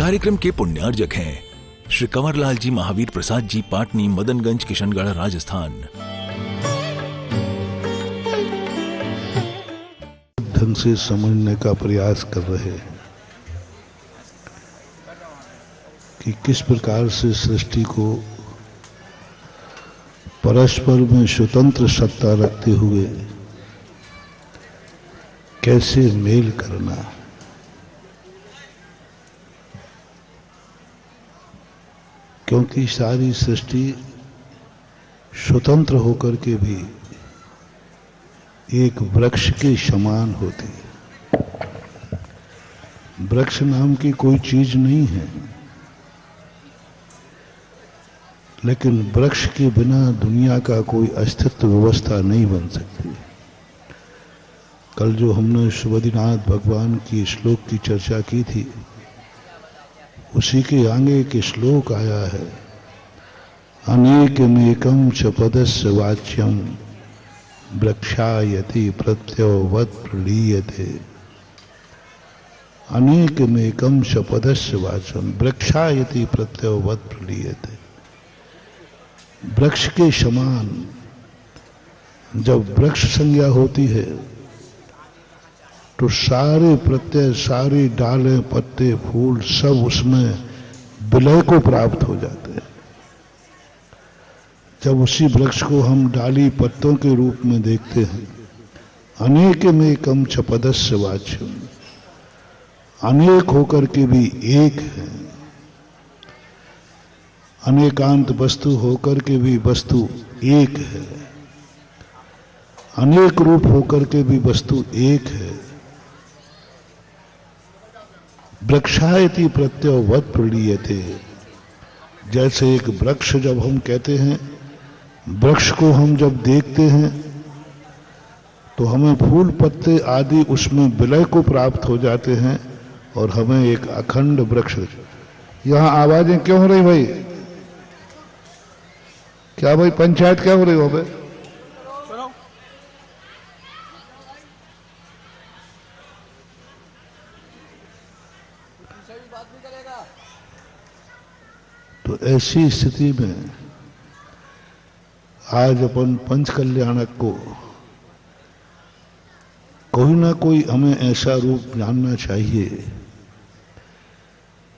कार्यक्रम के पुण्यार्जक हैं श्री कंवरलाल जी महावीर प्रसाद जी, पाटनी, मदनगंज, किशनगढ़, राजस्थान। ढंग से समझने का प्रयास कर रहे हैं कि किस प्रकार से सृष्टि को परस्पर में स्वतंत्र सत्ता रखते हुए कैसे मेल करना। क्योंकि सारी सृष्टि स्वतंत्र होकर के भी एक वृक्ष के समान होती है। वृक्ष नाम की कोई चीज नहीं है, लेकिन वृक्ष के बिना दुनिया का कोई अस्तित्व व्यवस्था नहीं बन सकती। कल जो हमने शुभदिनाथ भगवान की श्लोक की चर्चा की थी, उसी के आगे के श्लोक आया है, अनेकमेकं च पदस्य वाच्यम वृक्षायति प्रत्ययवत् प्रलीयते। अनेकमेकं च पदस्य वाच्यम वृक्षायति प्रत्ययवत् प्रलीयते। वृक्ष के समान जब वृक्ष संज्ञा होती है तो सारे प्रत्यय, सारी डालें, पत्ते, फूल सब उसमें विलय को प्राप्त हो जाते हैं। जब उसी वृक्ष को हम डाली पत्तों के रूप में देखते हैं, अनेकमेकं च पदस्य वाच्यम, अनेक होकर के भी एक है, अनेकांत वस्तु होकर के भी वस्तु एक है, अनेक रूप होकर के भी वस्तु एक है। वृक्षायति प्रत्ययवत् प्रलीयते। जैसे एक वृक्ष जब हम कहते हैं, वृक्ष को हम जब देखते हैं तो हमें फूल पत्ते आदि उसमें विलय को प्राप्त हो जाते हैं और हमें एक अखंड वृक्ष। यहां आवाजें क्यों हो रही भाई? क्या भाई पंचायत क्या हो रही हो भाई? तो ऐसी स्थिति में आज अपन पंच कल्याणक को कोई ना कोई हमें ऐसा रूप जानना चाहिए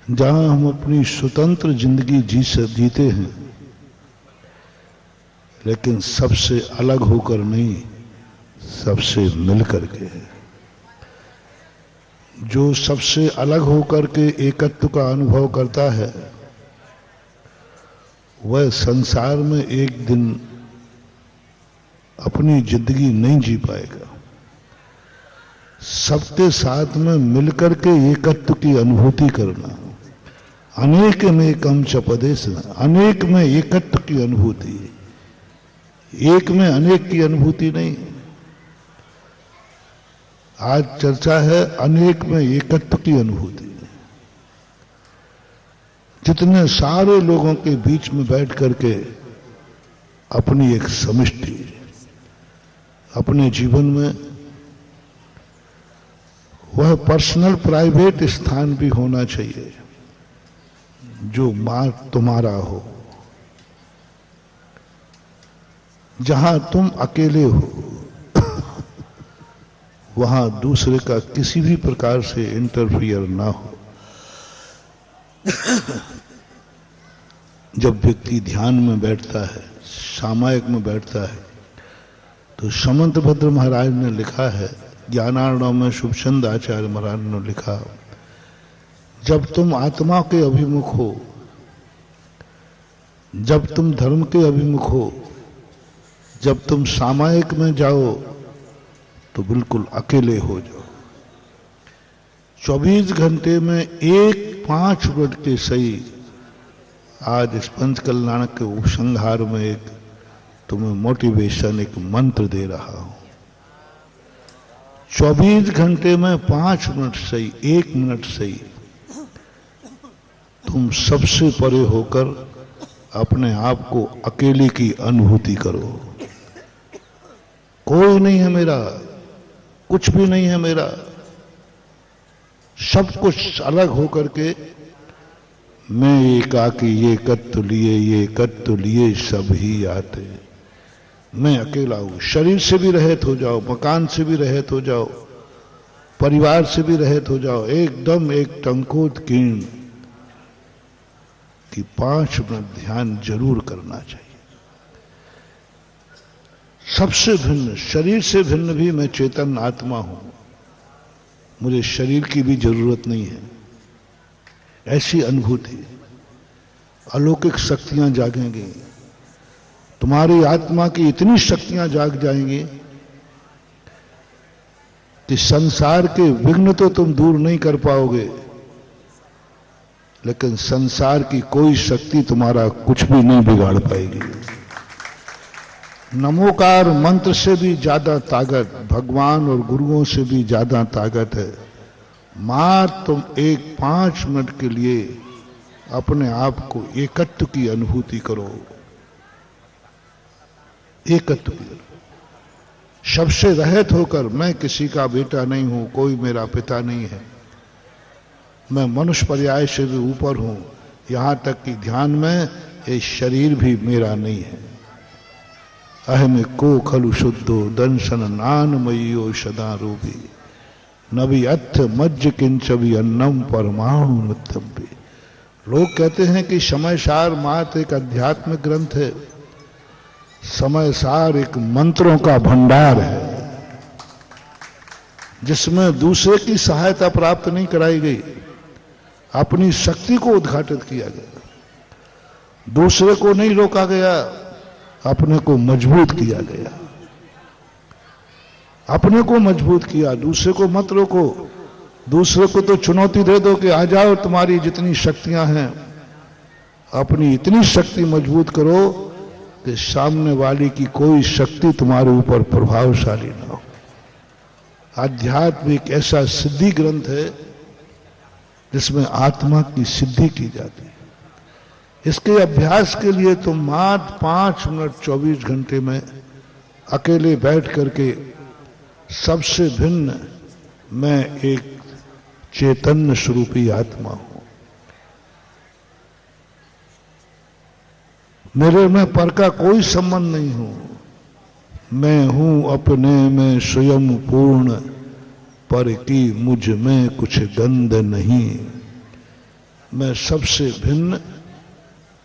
जहां हम अपनी स्वतंत्र जिंदगी जीते हैं, लेकिन सबसे अलग होकर नहीं, सबसे मिलकर के। जो सबसे अलग होकर के एकत्व का अनुभव करता है वह संसार में एक दिन अपनी जिंदगी नहीं जी पाएगा। सबके साथ में मिलकर के एकत्व की अनुभूति करना, अनेकमेकं च पदेस्य, अनेक में एकत्व की अनुभूति, एक में अनेक की अनुभूति नहीं। आज चर्चा है अनेक में एकत्व की अनुभूति। जितने सारे लोगों के बीच में बैठ करके अपनी एक समष्टि, अपने जीवन में वह पर्सनल प्राइवेट स्थान भी होना चाहिए जो मां तुम्हारा हो, जहां तुम अकेले हो, वहां दूसरे का किसी भी प्रकार से इंटरफियर ना हो। जब व्यक्ति ध्यान में बैठता है, सामायिक में बैठता है, तो समंतभद्र महाराज ने लिखा है, ज्ञानार्णव में शुभचंद आचार्य महाराज ने लिखा, जब तुम आत्मा के अभिमुख हो, जब तुम धर्म के अभिमुख हो, जब तुम सामायिक में जाओ तो बिल्कुल अकेले हो जाओ। 24 घंटे में एक 5 मिनट के सही आज इस पंच कल्याण के उपसंहार में एक तुम्हें मोटिवेशन, एक मंत्र दे रहा हूं। 24 घंटे में 5 मिनट सही, 1 मिनट सही, तुम सबसे परे होकर अपने आप को अकेले की अनुभूति करो। कोई नहीं है मेरा, कुछ भी नहीं है मेरा, सब कुछ अलग होकर के मैं एकाकी ये कत तो लिए सब ही आते। मैं अकेला हूं। शरीर से भी रहित हो जाओ, मकान से भी रहित हो जाओ, परिवार से भी रहित हो जाओ, एकदम एक टंकोत कीर्ण कि 5 मिनट ध्यान जरूर करना चाहिए। सबसे भिन्न, शरीर से भिन्न भी मैं चेतन आत्मा हूं, मुझे शरीर की भी जरूरत नहीं है। ऐसी अनुभूति, अलौकिक शक्तियां जागेंगी, तुम्हारी आत्मा की इतनी शक्तियां जाग जाएंगी कि संसार के विघ्न तो तुम दूर नहीं कर पाओगे, लेकिन संसार की कोई शक्ति तुम्हारा कुछ भी नहीं बिगाड़ पाएगी। नमोकार मंत्र से भी ज्यादा ताकत भगवान और गुरुओं से भी ज्यादा ताकत है। मां तुम एक 5 मिनट के लिए अपने आप को एकत्व की अनुभूति करो। एकत्व की, सबसे रहित होकर, मैं किसी का बेटा नहीं हूं, कोई मेरा पिता नहीं है, मैं मनुष्य पर्याय से भी ऊपर हूं, यहां तक कि ध्यान में ये शरीर भी मेरा नहीं है। अहम को खलु शुद्धो दंशन नानमयो सदा रूपी नबी अथ मज्ज किंचवी अन्नम परमाणु नित्यम भी। लोग कहते हैं कि समय सार मात एक आध्यात्मिक ग्रंथ है, समय सार एक मंत्रों का भंडार है जिसमें दूसरे की सहायता प्राप्त नहीं कराई गई, अपनी शक्ति को उद्घाटित किया गया, दूसरे को नहीं रोका गया, अपने को मजबूत किया गया। अपने को मजबूत किया, दूसरे को मत रोको। दूसरे को तो चुनौती दे दो कि आ जाओ, तुम्हारी जितनी शक्तियां हैं अपनी इतनी शक्ति मजबूत करो कि सामने वाली की कोई शक्ति तुम्हारे ऊपर प्रभावशाली ना हो। आध्यात्म एक ऐसा सिद्धि ग्रंथ है जिसमें आत्मा की सिद्धि की जाती है। इसके अभ्यास के लिए तुम मात्र 5 मिनट 24 घंटे में अकेले बैठ करके सबसे भिन्न मैं एक चैतन्य स्वरूपी आत्मा हूं, मेरे में पर का कोई संबंध नहीं हूं, मैं हूं अपने में स्वयं पूर्ण, पर की मुझ में कुछ गंध नहीं। मैं सबसे भिन्न,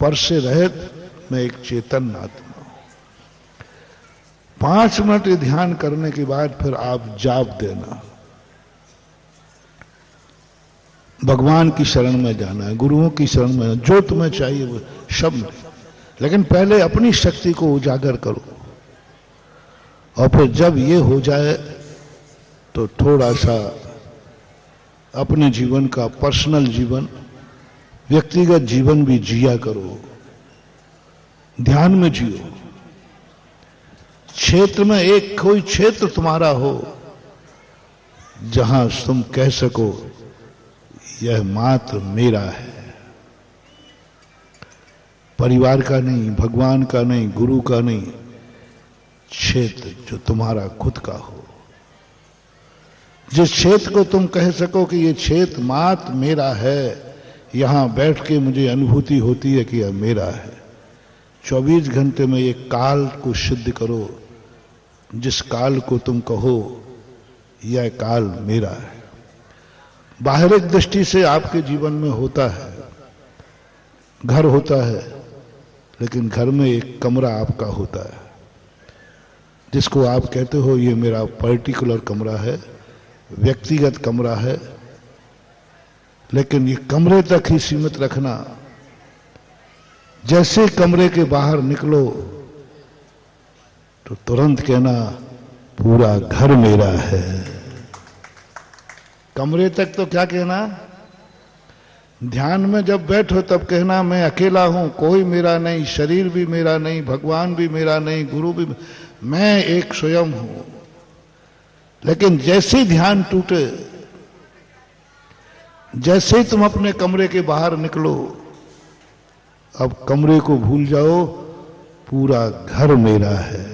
पर से रहित मैं एक चेतन आत्मा हूं। 5 मिनट ये ध्यान करने के बाद फिर आप जाप देना, भगवान की शरण में जाना है, गुरुओं की शरण में, जो तुम्हें चाहिए वो सब में। लेकिन पहले अपनी शक्ति को उजागर करो, और फिर जब ये हो जाए तो थोड़ा सा अपने जीवन का पर्सनल जीवन, व्यक्तिगत जीवन भी जिया करो, ध्यान में जियो। क्षेत्र में एक कोई क्षेत्र तुम्हारा हो जहां तुम कह सको यह मात्र मेरा है, परिवार का नहीं, भगवान का नहीं, गुरु का नहीं, क्षेत्र जो तुम्हारा खुद का हो, जिस क्षेत्र को तुम कह सको कि ये क्षेत्र मात्र मेरा है, यहां बैठ के मुझे अनुभूति होती है कि यह मेरा है। 24 घंटे में एक काल को सिद्ध करो, जिस काल को तुम कहो यह काल मेरा है। बाहरिक दृष्टि से आपके जीवन में होता है, घर होता है, लेकिन घर में एक कमरा आपका होता है जिसको आप कहते हो ये मेरा पर्टिकुलर कमरा है, व्यक्तिगत कमरा है। लेकिन ये कमरे तक ही सीमित रखना। जैसे कमरे के बाहर निकलो तो तुरंत कहना पूरा घर मेरा है। कमरे तक तो क्या कहना, ध्यान में जब बैठो तब कहना मैं अकेला हूं, कोई मेरा नहीं, शरीर भी मेरा नहीं, भगवान भी मेरा नहीं, गुरु भी, मैं एक स्वयं हूं। लेकिन जैसे ध्यान टूटे, जैसे तुम अपने कमरे के बाहर निकलो, अब कमरे को भूल जाओ, पूरा घर मेरा है।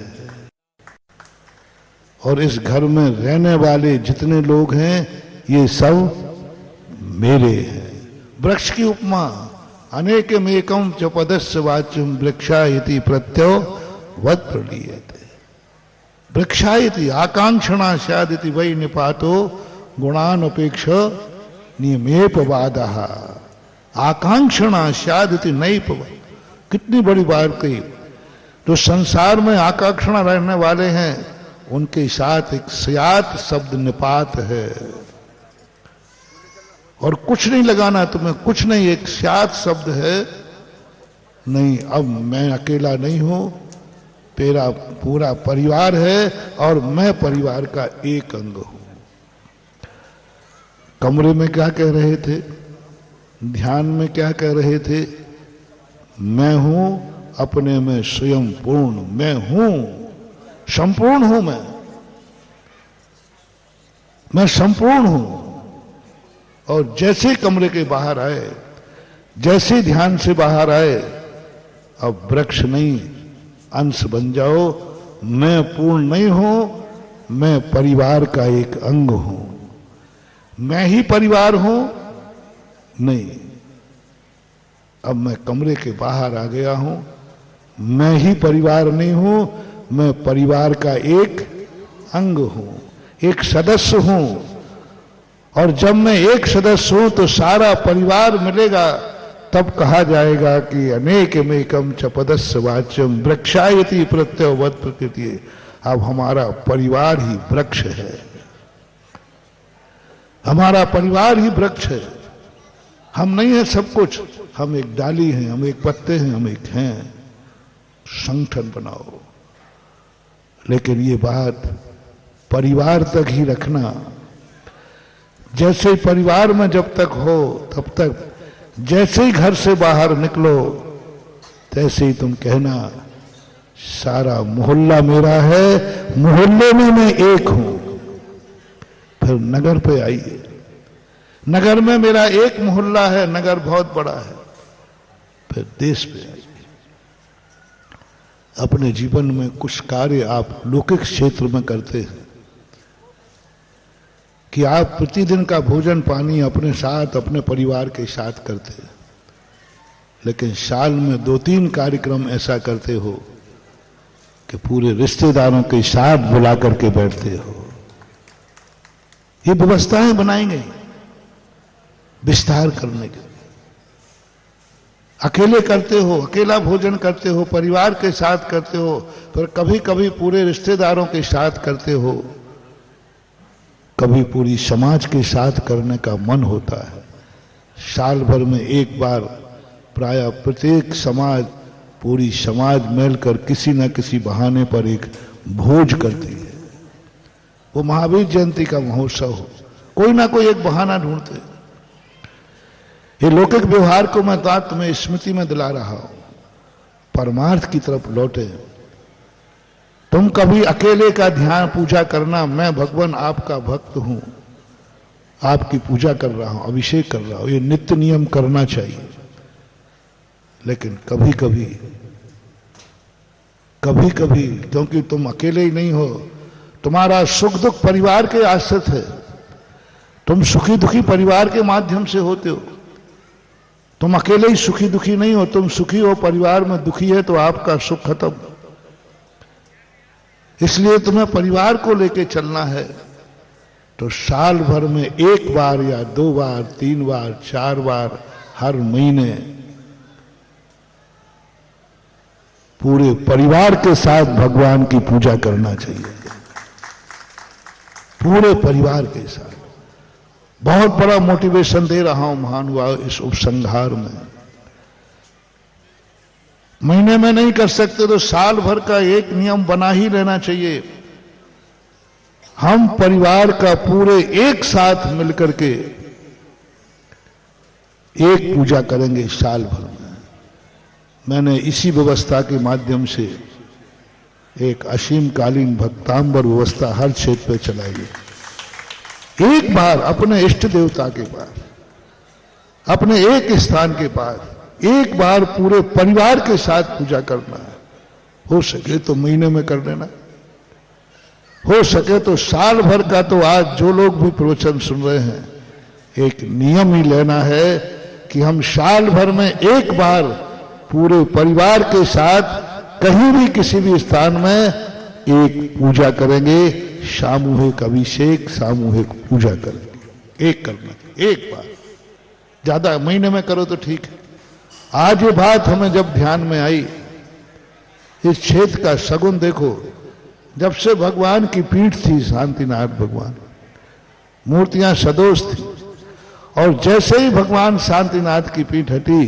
और इस घर में रहने वाले जितने लोग हैं ये सब मेरे हैं। वृक्ष की उपमा अनेकमेकम च पदस्य वाच्यम वृक्षायति प्रत्ययो वद प्रलीयते। वृक्षायति आकांक्षणा स्यादिति वै निपातो गुणान अपेक्ष नियमेपवादः। आकांक्षणा स्यादिति नैपव। कितनी बड़ी बात कही। जो संसार में आकांक्षणा रहने वाले हैं उनके साथ एक स्यात् शब्द निपात है, और कुछ नहीं लगाना तुम्हें, कुछ नहीं, एक स्यात् शब्द है। नहीं, अब मैं अकेला नहीं हूं, मेरा पूरा परिवार है और मैं परिवार का एक अंग हूं। कमरे में क्या कह रहे थे, ध्यान में क्या कह रहे थे, मैं हूं अपने में स्वयं पूर्ण, मैं हूं, संपूर्ण हूं, मैं संपूर्ण हूं। और जैसे कमरे के बाहर आए, जैसे ध्यान से बाहर आए, अब वृक्ष नहीं अंश बन जाओ। मैं पूर्ण नहीं हूं, मैं परिवार का एक अंग हूं। मैं ही परिवार हूं नहीं, अब मैं कमरे के बाहर आ गया हूं। मैं ही परिवार नहीं हूं, मैं परिवार का एक अंग हूं, एक सदस्य हूं। और जब मैं एक सदस्य हूं तो सारा परिवार मिलेगा, तब कहा जाएगा कि अनेकमेकम च पदस्य वाच्यम वृक्षायति प्रत्ययो वद प्रकृति। अब हमारा परिवार ही वृक्ष है, हमारा परिवार ही वृक्ष है। हम नहीं है सब कुछ, हम एक डाली हैं, हम एक पत्ते हैं, हम एक हैं। संगठन बनाओ, लेकिन ये बात परिवार तक ही रखना। जैसे परिवार में जब तक हो तब तक, जैसे ही घर से बाहर निकलो तैसे ही तुम कहना सारा मोहल्ला मेरा है, मोहल्ले में मैं एक हूं। फिर नगर पे आइए, नगर में मेरा एक मोहल्ला है, नगर बहुत बड़ा है। फिर देश पे आइए। अपने जीवन में कुछ कार्य आप लौकिक क्षेत्र में करते हैं कि आप प्रतिदिन का भोजन पानी अपने साथ, अपने परिवार के साथ करते हैं, लेकिन साल में 2-3 कार्यक्रम ऐसा करते हो कि पूरे रिश्तेदारों के साथ बुला करके बैठते हो। ये व्यवस्थाएं बनाई गई विस्तार करने के लिए। अकेले करते हो, अकेला भोजन करते हो, परिवार के साथ करते हो, फिर कभी कभी पूरे रिश्तेदारों के साथ करते हो, कभी पूरी समाज के साथ करने का मन होता है। साल भर में एक बार प्रायः प्रत्येक समाज, पूरी समाज मिलकर किसी न किसी बहाने पर एक भोज करती है। वो महावीर जयंती का महोत्सव हो, कोई ना कोई एक बहाना ढूंढते। ये लौकिक व्यवहार को मैं तो तुम्हें स्मृति में दिला रहा हूं, परमार्थ की तरफ लौटे। तुम कभी अकेले का ध्यान पूजा करना, मैं भगवान आपका भक्त हूं, आपकी पूजा कर रहा हूं, अभिषेक कर रहा हूं, ये नित्य नियम करना चाहिए। लेकिन कभी कभी क्योंकि तुम अकेले ही नहीं हो, तुम्हारा सुख दुख परिवार के आश्रित है। तुम सुखी दुखी परिवार के माध्यम से होते हो। तुम अकेले ही सुखी दुखी नहीं हो, तुम सुखी हो, परिवार में दुखी है तो आपका सुख खत्म। इसलिए तुम्हें परिवार को लेके चलना है। तो साल भर में 1 बार या 2 बार, 3 बार, 4 बार, हर महीने पूरे परिवार के साथ भगवान की पूजा करना चाहिए, पूरे परिवार के साथ। बहुत बड़ा मोटिवेशन दे रहा हूं महानुभाव इस उपसंहार में। महीने में नहीं कर सकते तो साल भर का एक नियम बना ही लेना चाहिए। हम परिवार का पूरे एक साथ मिलकर के एक पूजा करेंगे साल भर में। मैंने इसी व्यवस्था के माध्यम से एक असीमकालीन भक्तांबर व्यवस्था हर क्षेत्र पर चलाई है। एक बार अपने इष्ट देवता के पास, अपने एक स्थान के पास, एक बार पूरे परिवार के साथ पूजा करना है। हो सके तो महीने में कर लेना, हो सके तो साल भर का। तो आज जो लोग भी प्रवचन सुन रहे हैं, एक नियम ही लेना है कि हम साल भर में एक बार पूरे परिवार के साथ कहीं भी किसी भी स्थान में एक पूजा करेंगे, सामूहिक अभिषेक, सामूहिक पूजा करेंगे। एक करना, एक बार, ज्यादा महीने में करो तो ठीक है। आज ये बात हमें जब ध्यान में आई, इस क्षेत्र का सगुन देखो, जब से भगवान की पीठ थी शांतिनाथ भगवान, मूर्तियां सदोष थी, और जैसे ही भगवान शांतिनाथ की पीठ हटी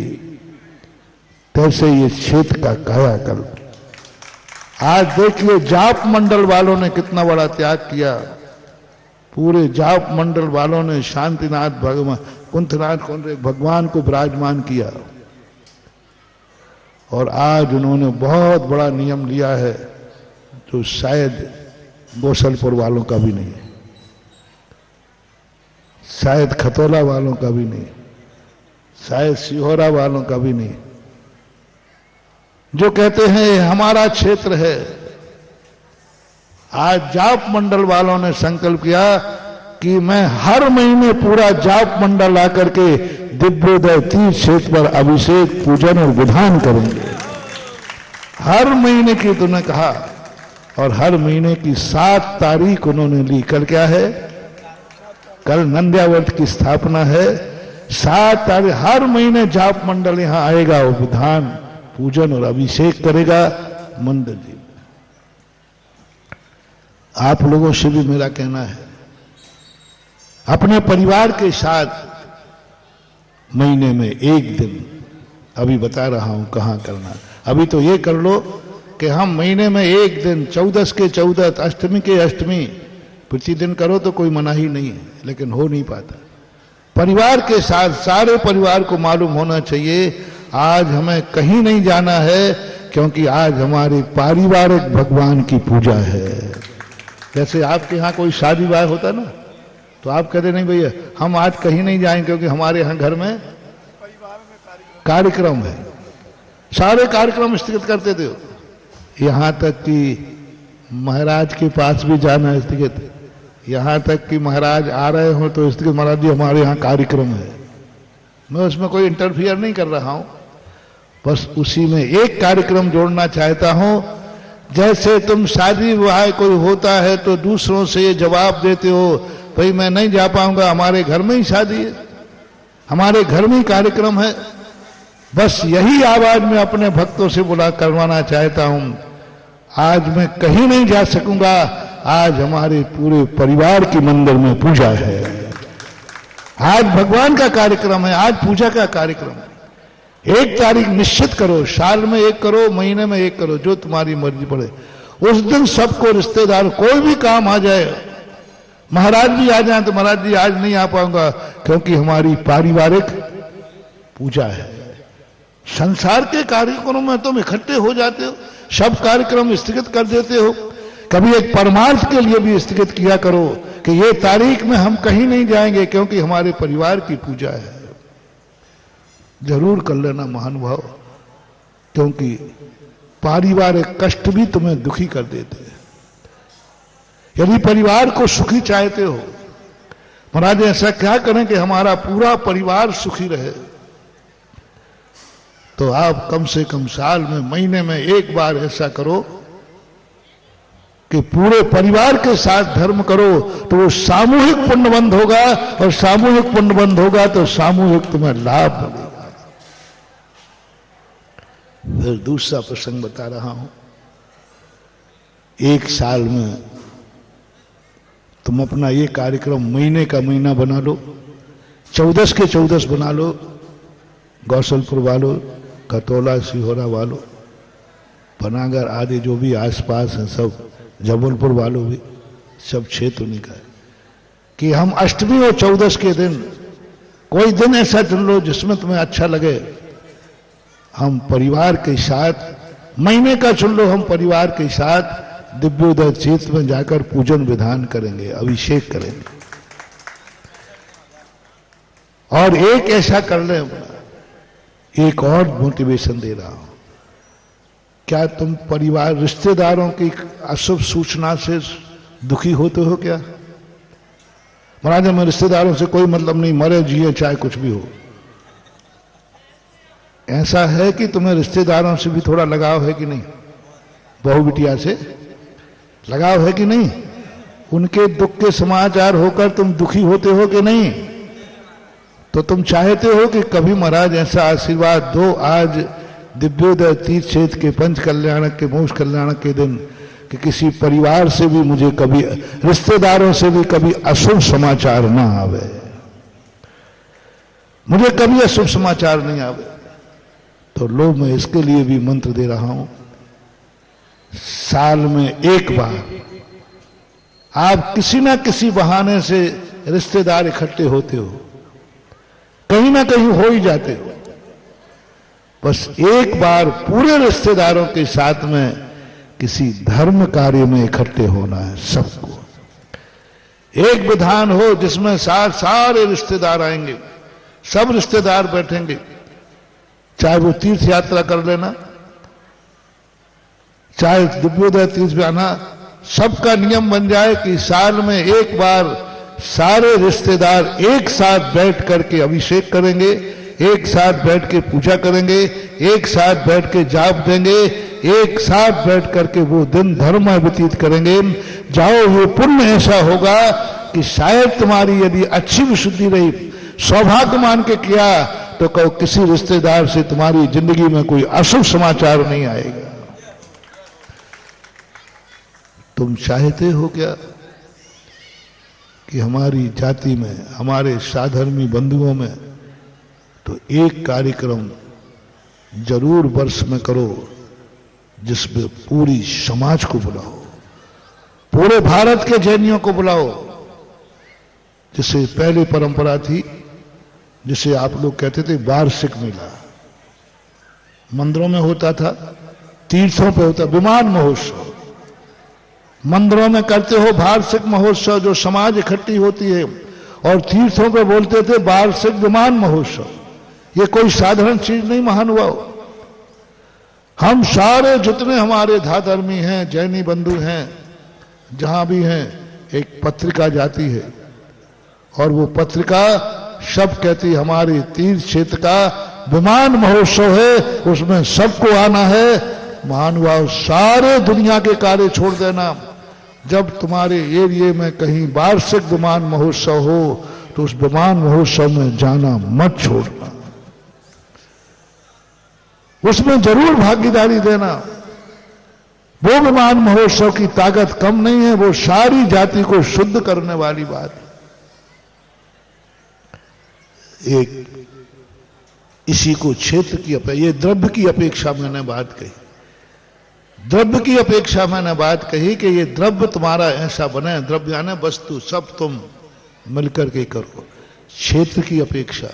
तैसे ये क्षेत्र का कायाकल्प। आज देखिए जाप मंडल वालों ने कितना बड़ा त्याग किया। पूरे जाप मंडल वालों ने शांतिनाथ भगवान, कुंथनाथ भगवान को विराजमान किया, और आज उन्होंने बहुत बड़ा नियम लिया है जो शायद गोसलपुर वालों का भी नहीं है, शायद खतौला वालों का भी नहीं, शायद सिहोरा वालों का भी नहीं, जो कहते हैं हमारा क्षेत्र है। आज जाप मंडल वालों ने संकल्प किया कि मैं हर महीने पूरा जाप मंडल आकर के दिव्योदय तीर्थ क्षेत्र पर अभिषेक, पूजन और विधान करेंगे। हर महीने की तुमने कहा, और हर महीने की 7 तारीख उन्होंने ली। कल क्या है? कल नंद्यावर्त की स्थापना है। 7 तारीख हर महीने जाप मंडल यहां आएगा और विधान, पूजन और अभिषेक करेगा मंदिर जी। आप लोगों से भी मेरा कहना है, अपने परिवार के साथ महीने में एक दिन, अभी बता रहा हूं कहां करना। अभी तो ये कर लो कि हम महीने में एक दिन, 14 के 14, अष्टमी के अष्टमी, प्रतिदिन करो तो कोई मनाही नहीं है, लेकिन हो नहीं पाता। परिवार के साथ, सारे परिवार को मालूम होना चाहिए आज हमें कहीं नहीं जाना है, क्योंकि आज हमारे पारिवारिक भगवान की पूजा है। जैसे आपके यहाँ कोई शादी ब्याह होता ना, तो आप कहते नहीं भैया हम आज कहीं नहीं जाएंगे क्योंकि हमारे यहाँ घर में कार्यक्रम है। सारे कार्यक्रम स्थगित करते थे, यहां तक कि महाराज के पास भी जाना स्थगित, यहां तक कि महाराज आ रहे हो तो स्थगित, महाराज जी हमारे यहाँ कार्यक्रम है। मैं उसमें कोई इंटरफियर नहीं कर रहा हूं, बस उसी में एक कार्यक्रम जोड़ना चाहता हूं। जैसे तुम शादी विवाह कोई होता है तो दूसरों से ये जवाब देते हो, भाई मैं नहीं जा पाऊंगा, हमारे घर में ही शादी है, हमारे घर में ही कार्यक्रम है। बस यही आवाज मैं अपने भक्तों से बुला करवाना चाहता हूं। आज मैं कहीं नहीं जा सकूंगा, आज हमारे पूरे परिवार की मंदिर में पूजा है, आज भगवान का कार्यक्रम है, आज पूजा का कार्यक्रम है। एक तारीख निश्चित करो, साल में एक करो, महीने में एक करो, जो तुम्हारी मर्जी पड़े। उस दिन सबको, रिश्तेदार, कोई भी काम आ जाए, महाराज भी आ जाए तो महाराज जी आज नहीं आ पाऊंगा क्योंकि हमारी पारिवारिक पूजा है। संसार के कार्यक्रमों में तुम इकट्ठे हो जाते हो, सब कार्यक्रम स्थगित कर देते हो। कभी एक परमार्थ के लिए भी स्थगित किया करो कि ये तारीख में हम कहीं नहीं जाएंगे क्योंकि हमारे परिवार की पूजा है। जरूर कर लेना महानुभाव, क्योंकि पारिवारिक कष्ट भी तुम्हें दुखी कर देते हैं। यदि परिवार को सुखी चाहते हो, महाराज ऐसा क्या करें कि हमारा पूरा परिवार सुखी रहे, तो आप कम से कम साल में, महीने में एक बार ऐसा करो कि पूरे परिवार के साथ धर्म करो, तो वो सामूहिक पुण्यबंध होगा, और सामूहिक पुण्यबंध होगा तो सामूहिक तुम्हें लाभ मिलेगा। फिर दूसरा प्रसंग बता रहा हूं। एक साल में तुम अपना ये कार्यक्रम महीने का महीना बना लो, 14 के 14 बना लो, गौसलपुर वालों, खतौला, सिहोरा वालों, पनागर आदि जो भी आसपास हैं, सब जबलपुर वालों भी, सब क्षेत्र उन्हीं का है, कि हम अष्टमी और 14 के दिन कोई दिन ऐसा चुन लो जिसमें तुम्हें अच्छा लगे। हम परिवार के साथ, महीने का चुन लो, हम परिवार के साथ दिव्योदय क्षेत्र में जाकर पूजन विधान करेंगे, अभिषेक करेंगे। और एक ऐसा कर ले, एक और मोटिवेशन दे रहा हूं। क्या तुम परिवार, रिश्तेदारों की अशुभ सूचना से दुखी होते हो क्या? महाराज हमें रिश्तेदारों से कोई मतलब नहीं, मरे जिए चाहे कुछ भी हो, ऐसा है कि तुम्हें रिश्तेदारों से भी थोड़ा लगाव है कि नहीं? बहू बिटिया से लगाव है कि नहीं? उनके दुख के समाचार होकर तुम दुखी होते हो कि नहीं? तो तुम चाहते हो कि कभी महाराज ऐसा आशीर्वाद दो आज दिव्योदय तीर्थ क्षेत्र के पंच कल्याणक के मोक्ष कल्याणक के दिन कि किसी परिवार से भी मुझे कभी, रिश्तेदारों से भी कभी अशुभ समाचार ना आवे, मुझे कभी अशुभ समाचार नहीं आवे। तो लो मैं इसके लिए भी मंत्र दे रहा हूं, साल में एक बार आप किसी ना किसी बहाने से रिश्तेदार इकट्ठे होते हो, कहीं ना कहीं हो ही जाते हो। बस एक बार पूरे रिश्तेदारों के साथ में किसी धर्म कार्य में इकट्ठे होना है सबको। एक विधान हो जिसमें सारे रिश्तेदार आएंगे, सब रिश्तेदार बैठेंगे, चाहे वो तीर्थ यात्रा कर लेना, चाहे दिव्योदय तीर्थ पे आना, सबका नियम बन जाए कि साल में एक बार सारे रिश्तेदार एक साथ बैठ करके अभिषेक करेंगे, एक साथ बैठ के पूजा करेंगे, एक साथ बैठ के जाप देंगे, एक साथ बैठ करके वो दिन धर्म में व्यतीत करेंगे। जाओ, ये पुण्य ऐसा होगा कि शायद तुम्हारी यदि अच्छी विशुद्धि रही, सौभाग्य मान के किया, तो कहो किसी रिश्तेदार से तुम्हारी जिंदगी में कोई अशुभ समाचार नहीं आएगा। तुम चाहते हो क्या कि हमारी जाति में, हमारे साधर्मी बंधुओं में तो एक कार्यक्रम जरूर वर्ष में करो जिसमें पूरी समाज को बुलाओ, पूरे भारत के जैनियों को बुलाओ। जिसे पहले परंपरा थी, जिसे आप लोग कहते थे वार्षिक मेला, मंदिरों में होता था, तीर्थों पे होता विमान महोत्सव। मंदिरों में करते हो वार्षिक महोत्सव जो समाज इकट्ठी होती है, और तीर्थों पे बोलते थे वार्षिक विमान महोत्सव। ये कोई साधारण चीज नहीं महानुभाव। हम सारे जितने हमारे धाधर्मी हैं, जैनी बंधु हैं, जहां भी हैं, एक पत्रिका जाती है और वो पत्रिका सब कहती हमारे तीर्थ क्षेत्र का विमान महोत्सव है, उसमें सबको आना है। महानुभाव, सारे दुनिया के कार्य छोड़ देना। जब तुम्हारे एरिया में कहीं वार्षिक विमान महोत्सव हो तो उस विमान महोत्सव में जाना मत छोड़ना, उसमें जरूर भागीदारी देना। वो विमान महोत्सव की ताकत कम नहीं है, वो सारी जाति को शुद्ध करने वाली बात है। एक इसी को क्षेत्र की ये द्रव्य की अपेक्षा मैंने बात कही, द्रव्य की अपेक्षा मैंने बात कही कि ये द्रव्य तुम्हारा ऐसा बने, द्रव्य यानी वस्तु, सब तुम मिलकर के करो। क्षेत्र की अपेक्षा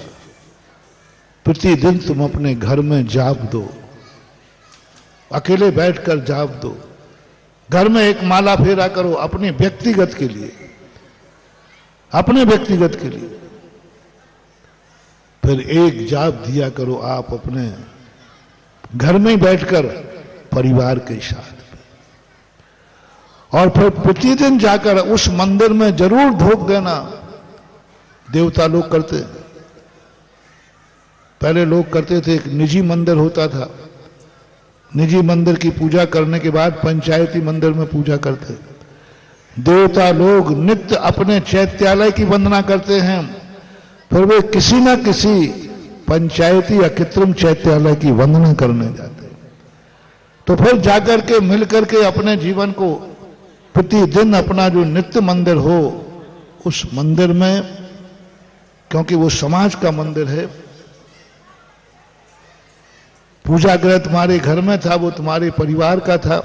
प्रतिदिन तुम अपने घर में जाप दो, अकेले बैठकर जाप दो, घर में एक माला फेरा करो अपने व्यक्तिगत के लिए, अपने व्यक्तिगत के लिए। फिर एक जाप दिया करो आप अपने घर में बैठकर परिवार के साथ, और फिर प्रतिदिन जाकर उस मंदिर में जरूर धूप देना। देवता लोग करते, पहले लोग करते थे, एक निजी मंदिर होता था, निजी मंदिर की पूजा करने के बाद पंचायती मंदिर में पूजा करते। देवता लोग नित्य अपने चैत्यालय की वंदना करते हैं, फिर वे किसी न किसी पंचायती या कृत्रिम चैत्यालय की वंदना करने जाते। तो फिर जाकर के मिलकर के अपने जीवन को प्रतिदिन अपना जो नित्य मंदिर हो उस मंदिर में, क्योंकि वो समाज का मंदिर है, पूजा गृह तुम्हारे घर में था, वो तुम्हारे परिवार का था।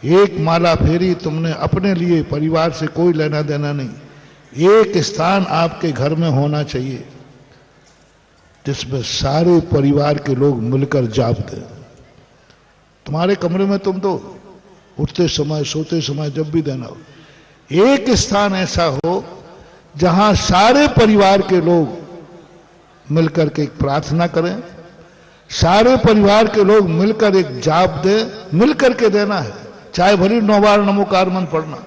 एक माला फेरी तुमने अपने लिए, परिवार से कोई लेना देना नहीं। एक स्थान आपके घर में होना चाहिए जिसमें सारे परिवार के लोग मिलकर जाप दें। तुम्हारे कमरे में तुम तो उठते समय, सोते समय, जब भी देना हो, एक स्थान ऐसा हो जहां सारे परिवार के लोग मिलकर के एक प्रार्थना करें, सारे परिवार के लोग मिलकर एक जाप दें। मिलकर के देना है, चाहे भली 9 बार नमोकार मंत्र पढ़ना,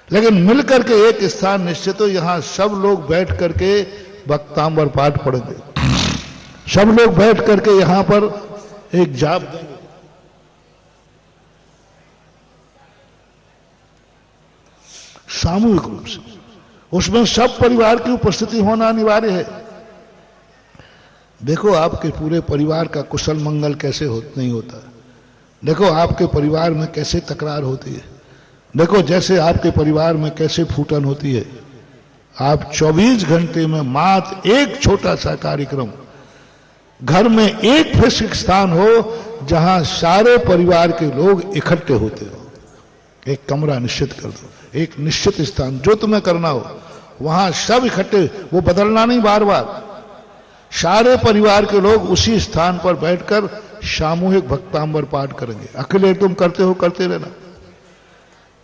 लेकिन मिलकर के एक स्थान निश्चित हो, यहां सब लोग बैठ करके भक्तांबर पाठ पढ़ेंगे। सब लोग बैठ करके यहां पर एक जाप देंगे। सामूहिक रूप से उसमें सब परिवार की उपस्थिति होना अनिवार्य है। देखो आपके पूरे परिवार का कुशल मंगल कैसे नहीं होता। देखो आपके परिवार में कैसे तकरार होती है। देखो जैसे आपके परिवार में कैसे फूटन होती है। आप 24 घंटे में मात्र एक छोटा सा कार्यक्रम, घर में एक फिक्स स्थान हो जहां सारे परिवार के लोग इकट्ठे होते हो। एक कमरा निश्चित कर दो, एक निश्चित स्थान जो तुम्हें करना हो वहां सब इकट्ठे, वो बदलना नहीं बार बार। सारे परिवार के लोग उसी स्थान पर बैठकर सामूहिक भक्तांबर पाठ करेंगे। अकेले तुम करते हो करते रहना।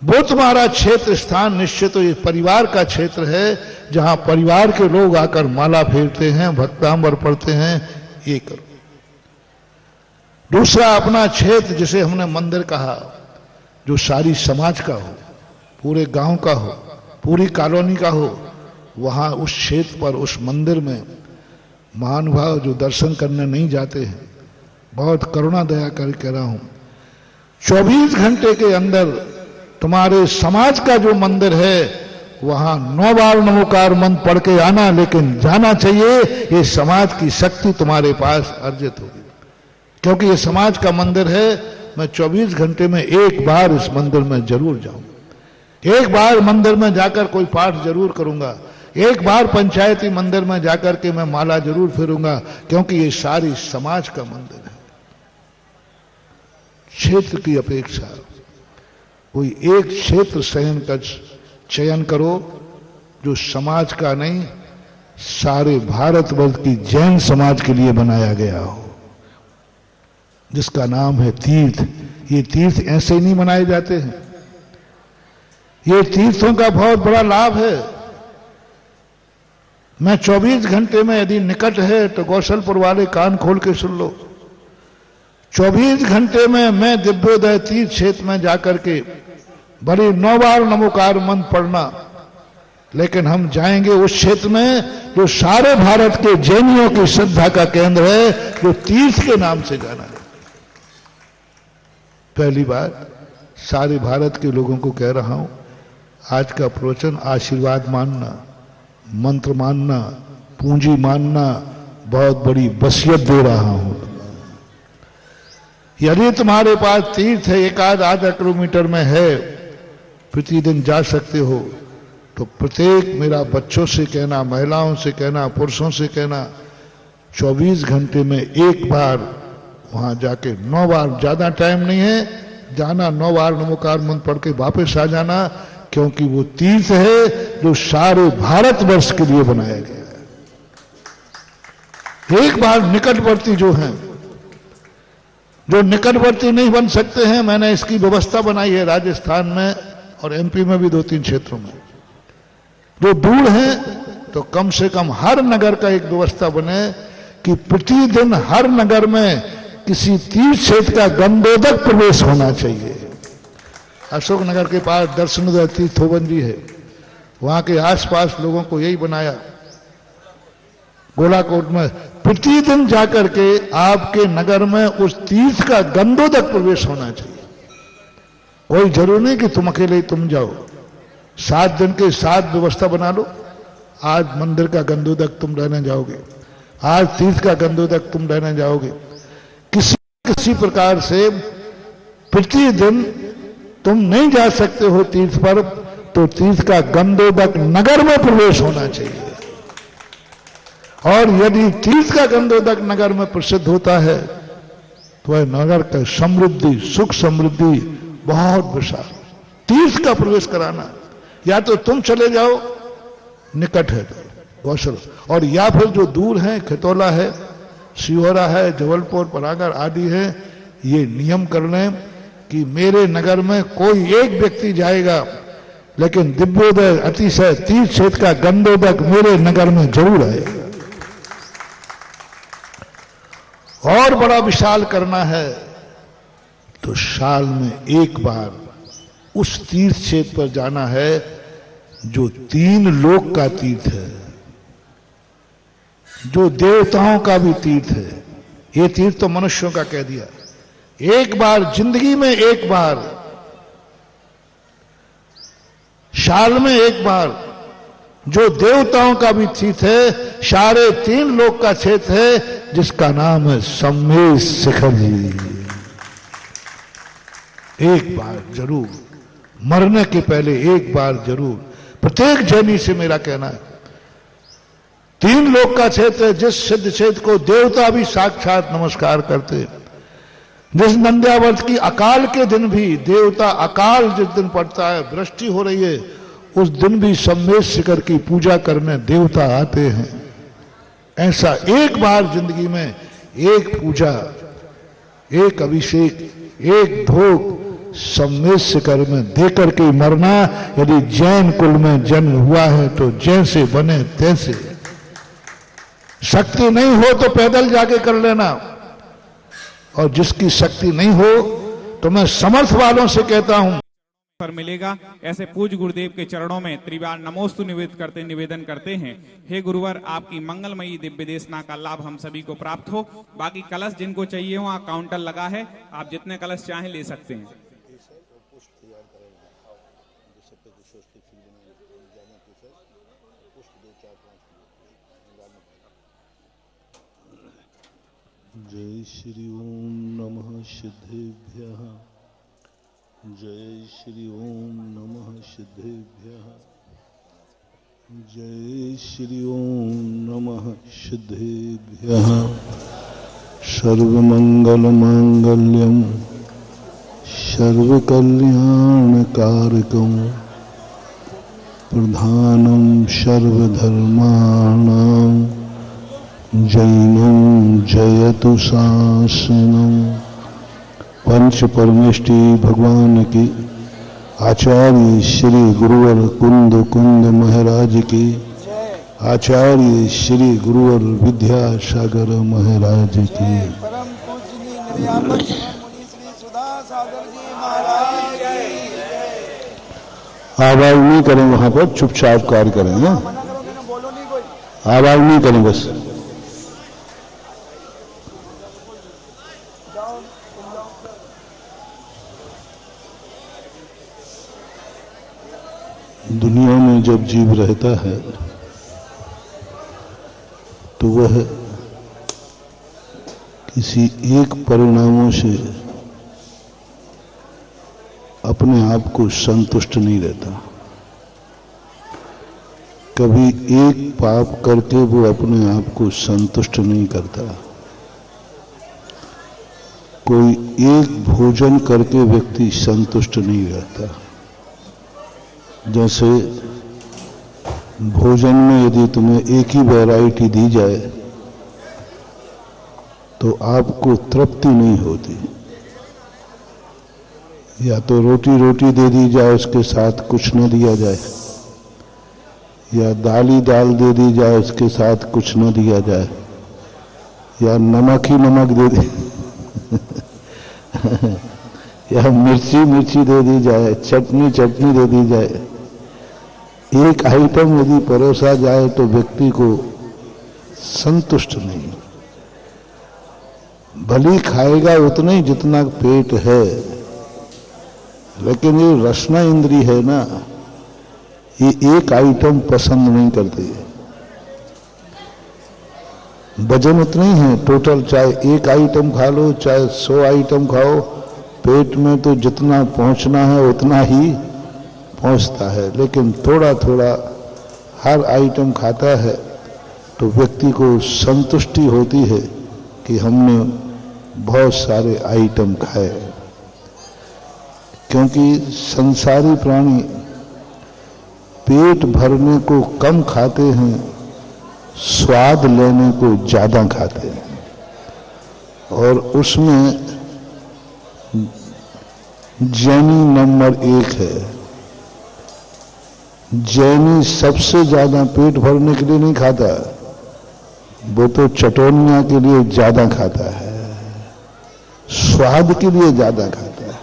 वो तुम्हारा क्षेत्र स्थान निश्चित हो, ये परिवार का क्षेत्र है जहां परिवार के लोग आकर माला फेरते हैं, भक्तांबर पढ़ते हैं। ये करो। दूसरा अपना क्षेत्र जिसे हमने मंदिर कहा, जो सारी समाज का हो, पूरे गांव का हो, पूरी कॉलोनी का हो, वहां उस क्षेत्र पर उस मंदिर में महानुभाव जो दर्शन करने नहीं जाते हैं, बहुत करुणा दया कर कह रहा हूं, 24 घंटे के अंदर तुम्हारे समाज का जो मंदिर है वहां 9 बार नमोकार मंत्र पढ़ के आना, लेकिन जाना चाहिए। ये समाज की शक्ति तुम्हारे पास अर्जित होगी, क्योंकि ये समाज का मंदिर है। मैं 24 घंटे में एक बार इस मंदिर में जरूर जाऊंगा, एक बार मंदिर में जाकर कोई पाठ जरूर करूंगा, एक बार पंचायती मंदिर में जाकर के मैं माला जरूर फेरूंगा, क्योंकि ये सारी समाज का मंदिर है। क्षेत्र की अपेक्षा कोई एक क्षेत्र चयन करो जो समाज का नहीं, सारे भारतवर्ष की जैन समाज के लिए बनाया गया हो, जिसका नाम है तीर्थ। ये तीर्थ ऐसे ही नहीं मनाए जाते हैं। ये तीर्थों का बहुत बड़ा लाभ है। मैं 24 घंटे में, यदि निकट है तो गौशलपुर वाले कान खोल के सुन लो, 24 घंटे में मैं दिव्योदय तीर्थ क्षेत्र में जाकर के बड़ी 9 बार नमोकार मंत्र पढ़ना, लेकिन हम जाएंगे उस क्षेत्र में जो सारे भारत के जैनियों की श्रद्धा का केंद्र है, जो तीर्थ के नाम से जाना है। पहली बात सारे भारत के लोगों को कह रहा हूं, आज का प्रवचन आशीर्वाद मानना, मंत्र मानना, पूंजी मानना, बहुत बड़ी वसीयत दे रहा हूं। यदि तुम्हारे पास तीर्थ है, एक आधा किलोमीटर में है, प्रतिदिन जा सकते हो, तो प्रत्येक, मेरा बच्चों से कहना, महिलाओं से कहना, पुरुषों से कहना, 24 घंटे में एक बार वहां जाके 9 बार, ज्यादा टाइम नहीं है, जाना 9 बार नमोकार मंत्र पढ़ के वापस आ जाना, क्योंकि वो तीर्थ है जो सारे भारतवर्ष के लिए बनाया गया है। एक बार निकटवर्ती जो हैं, जो निकटवर्ती नहीं बन सकते हैं, मैंने इसकी व्यवस्था बनाई है राजस्थान में और एमपी में भी 2-3 क्षेत्रों में। जो दूर हैं तो कम से कम हर नगर का एक व्यवस्था बने कि प्रतिदिन हर नगर में किसी तीर्थ क्षेत्र का गंधोदक प्रवेश होना चाहिए। अशोक नगर के पास दर्शनोदय तीर्थोवन जी है, वहां के आसपास लोगों को यही बनाया। गोलाकोट में प्रतिदिन जाकर के आपके नगर में उस तीर्थ का गंधोदक प्रवेश होना चाहिए। कोई जरूरी नहीं कि तुम अकेले तुम जाओ, 7 दिन के 7 व्यवस्था बना लो। आज मंदिर का गंधोदक तुम रहने जाओगे, आज तीर्थ का गंधोदक तुम रहने जाओगे। किसी प्रकार से प्रतिदिन तुम नहीं जा सकते हो तीर्थ पर, तो तीर्थ का गंधोदक नगर में प्रवेश होना चाहिए। और यदि तीर्थ का गंधोदक नगर में प्रसिद्ध होता है तो वह नगर का समृद्धि, सुख समृद्धि बहुत विशाल। तीर्थ का प्रवेश कराना, या तो तुम चले जाओ, निकट है तो गौशल, और या फिर जो दूर है, खितौला है, सिहोरा है, जबलपुर, परागढ़ आदि है, ये नियम कर लें कि मेरे नगर में कोई एक व्यक्ति जाएगा, लेकिन दिव्योदय अतिशय तीर्थ क्षेत्र का गंधोदक मेरे नगर में जरूर आएगा। और बड़ा विशाल करना है तो साल में एक बार उस तीर्थ क्षेत्र पर जाना है जो 3 लोक का तीर्थ है। जो देवताओं का भी तीर्थ है। ये तीर्थ तो मनुष्यों का कह दिया। एक बार जिंदगी में, एक बार साल में, एक बार जो देवताओं का भी तीर्थ है, 3.5 लोक का क्षेत्र है, जिसका नाम है सम्मेश शिखर जी। एक बार जरूर, मरने के पहले एक बार जरूर, प्रत्येक जैनी से मेरा कहना है। 3 लोक का क्षेत्र है, जिस सिद्ध क्षेत्र को देवता भी साक्षात नमस्कार करते हैं। जिस नंद्यावर्त की अकाल के दिन भी देवता, अकाल जिस दिन पड़ता है, वृष्टि हो रही है, उस दिन भी सम्मेश शिखर की पूजा करने देवता आते हैं। ऐसा एक बार जिंदगी में एक पूजा, एक अभिषेक, एक भोग सम्मेश शिखर में देकर के मरना। यदि जैन कुल में जन्म हुआ है तो जैसे बने तैसे। शक्ति नहीं हो तो पैदल जाके कर लेना, और जिसकी शक्ति नहीं हो तो मैं समर्थ वालों से कहता हूं पर मिलेगा। ऐसे पूज्य गुरुदेव के चरणों में त्रिबार नमोस्तु निवेदन करते हैं। हे गुरुवर, आपकी मंगलमयी दिव्य देशना का लाभ हम सभी को प्राप्त हो। बाकी कलश जिनको चाहिए वहां काउंटर लगा है, आप जितने कलश चाहें ले सकते हैं। जय श्री ओम नमः सिद्धेभ्यः। जय श्री ओम नमः सिद्धेभ्यः। जय श्री ओम नमः सिद्धेभ्यः। सर्वमंगल मांगल्यम सर्वकल्याणकारकम प्रधानम सर्वधर्माणां जैनम जयतु शासनम। पंच परमेष्टि भगवान की, आचार्य श्री गुरुवर कुंद महाराज की, आचार्य श्री गुरुवर विद्यासागर महाराज की। परम पूजनीय निर्यामक मुनि श्री सुधा सागर जी महाराज की। आवाज नहीं करें, वहां पर चुपचाप कार्य करें। मना करोगे ना, बोलो नहीं कोई। आवाज नहीं करें बस। दुनिया में जब जीव रहता है तो वह किसी एक परिणामों से अपने आप को संतुष्ट नहीं रहता। कभी एक पाप करके वो अपने आप को संतुष्ट नहीं करता। कोई एक भोजन करके व्यक्ति संतुष्ट नहीं रहता। जैसे भोजन में यदि तुम्हें एक ही वैरायटी दी जाए तो आपको तृप्ति नहीं होती। या तो रोटी दे दी जाए, उसके साथ कुछ न दिया जाए, या दाल दे दी जाए, उसके साथ कुछ न दिया जाए, या नमक ही नमक दे दी या मिर्ची दे दी जाए, चटनी दे दी जाए। एक आइटम यदि परोसा जाए तो व्यक्ति को संतुष्ट नहीं। भली खाएगा उतना ही जितना पेट है, लेकिन ये रसना इंद्री है ना, ये एक आइटम पसंद नहीं करती। वजन उतना ही है टोटल, चाहे एक आइटम खा लो चाहे 100 आइटम खाओ, पेट में तो जितना पहुंचना है उतना ही पहुंचता है। लेकिन थोड़ा थोड़ा हर आइटम खाता है तो व्यक्ति को संतुष्टि होती है कि हमने बहुत सारे आइटम खाए। क्योंकि संसारी प्राणी पेट भरने को कम खाते हैं, स्वाद लेने को ज्यादा खाते हैं। और उसमें जैनी नंबर 1 है। जैनी सबसे ज्यादा पेट भरने के लिए नहीं खाता, वो तो चटोनिया के लिए ज्यादा खाता है, स्वाद के लिए ज्यादा खाता है।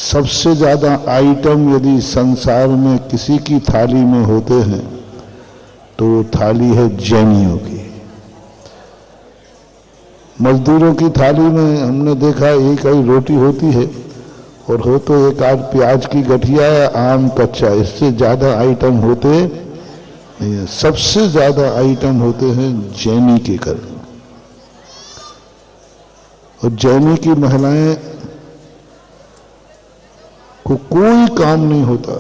सबसे ज्यादा आइटम यदि संसार में किसी की थाली में होते हैं तो वो थाली है जैनियों की। मजदूरों की थाली में हमने देखा एक ही रोटी होती है और हो तो एक आध प्याज की गठिया या आम कच्चा, इससे ज्यादा आइटम होते नहीं है। सबसे ज्यादा आइटम होते हैं जैनी के घर। और जैनी की महिलाएं को कोई काम नहीं होता,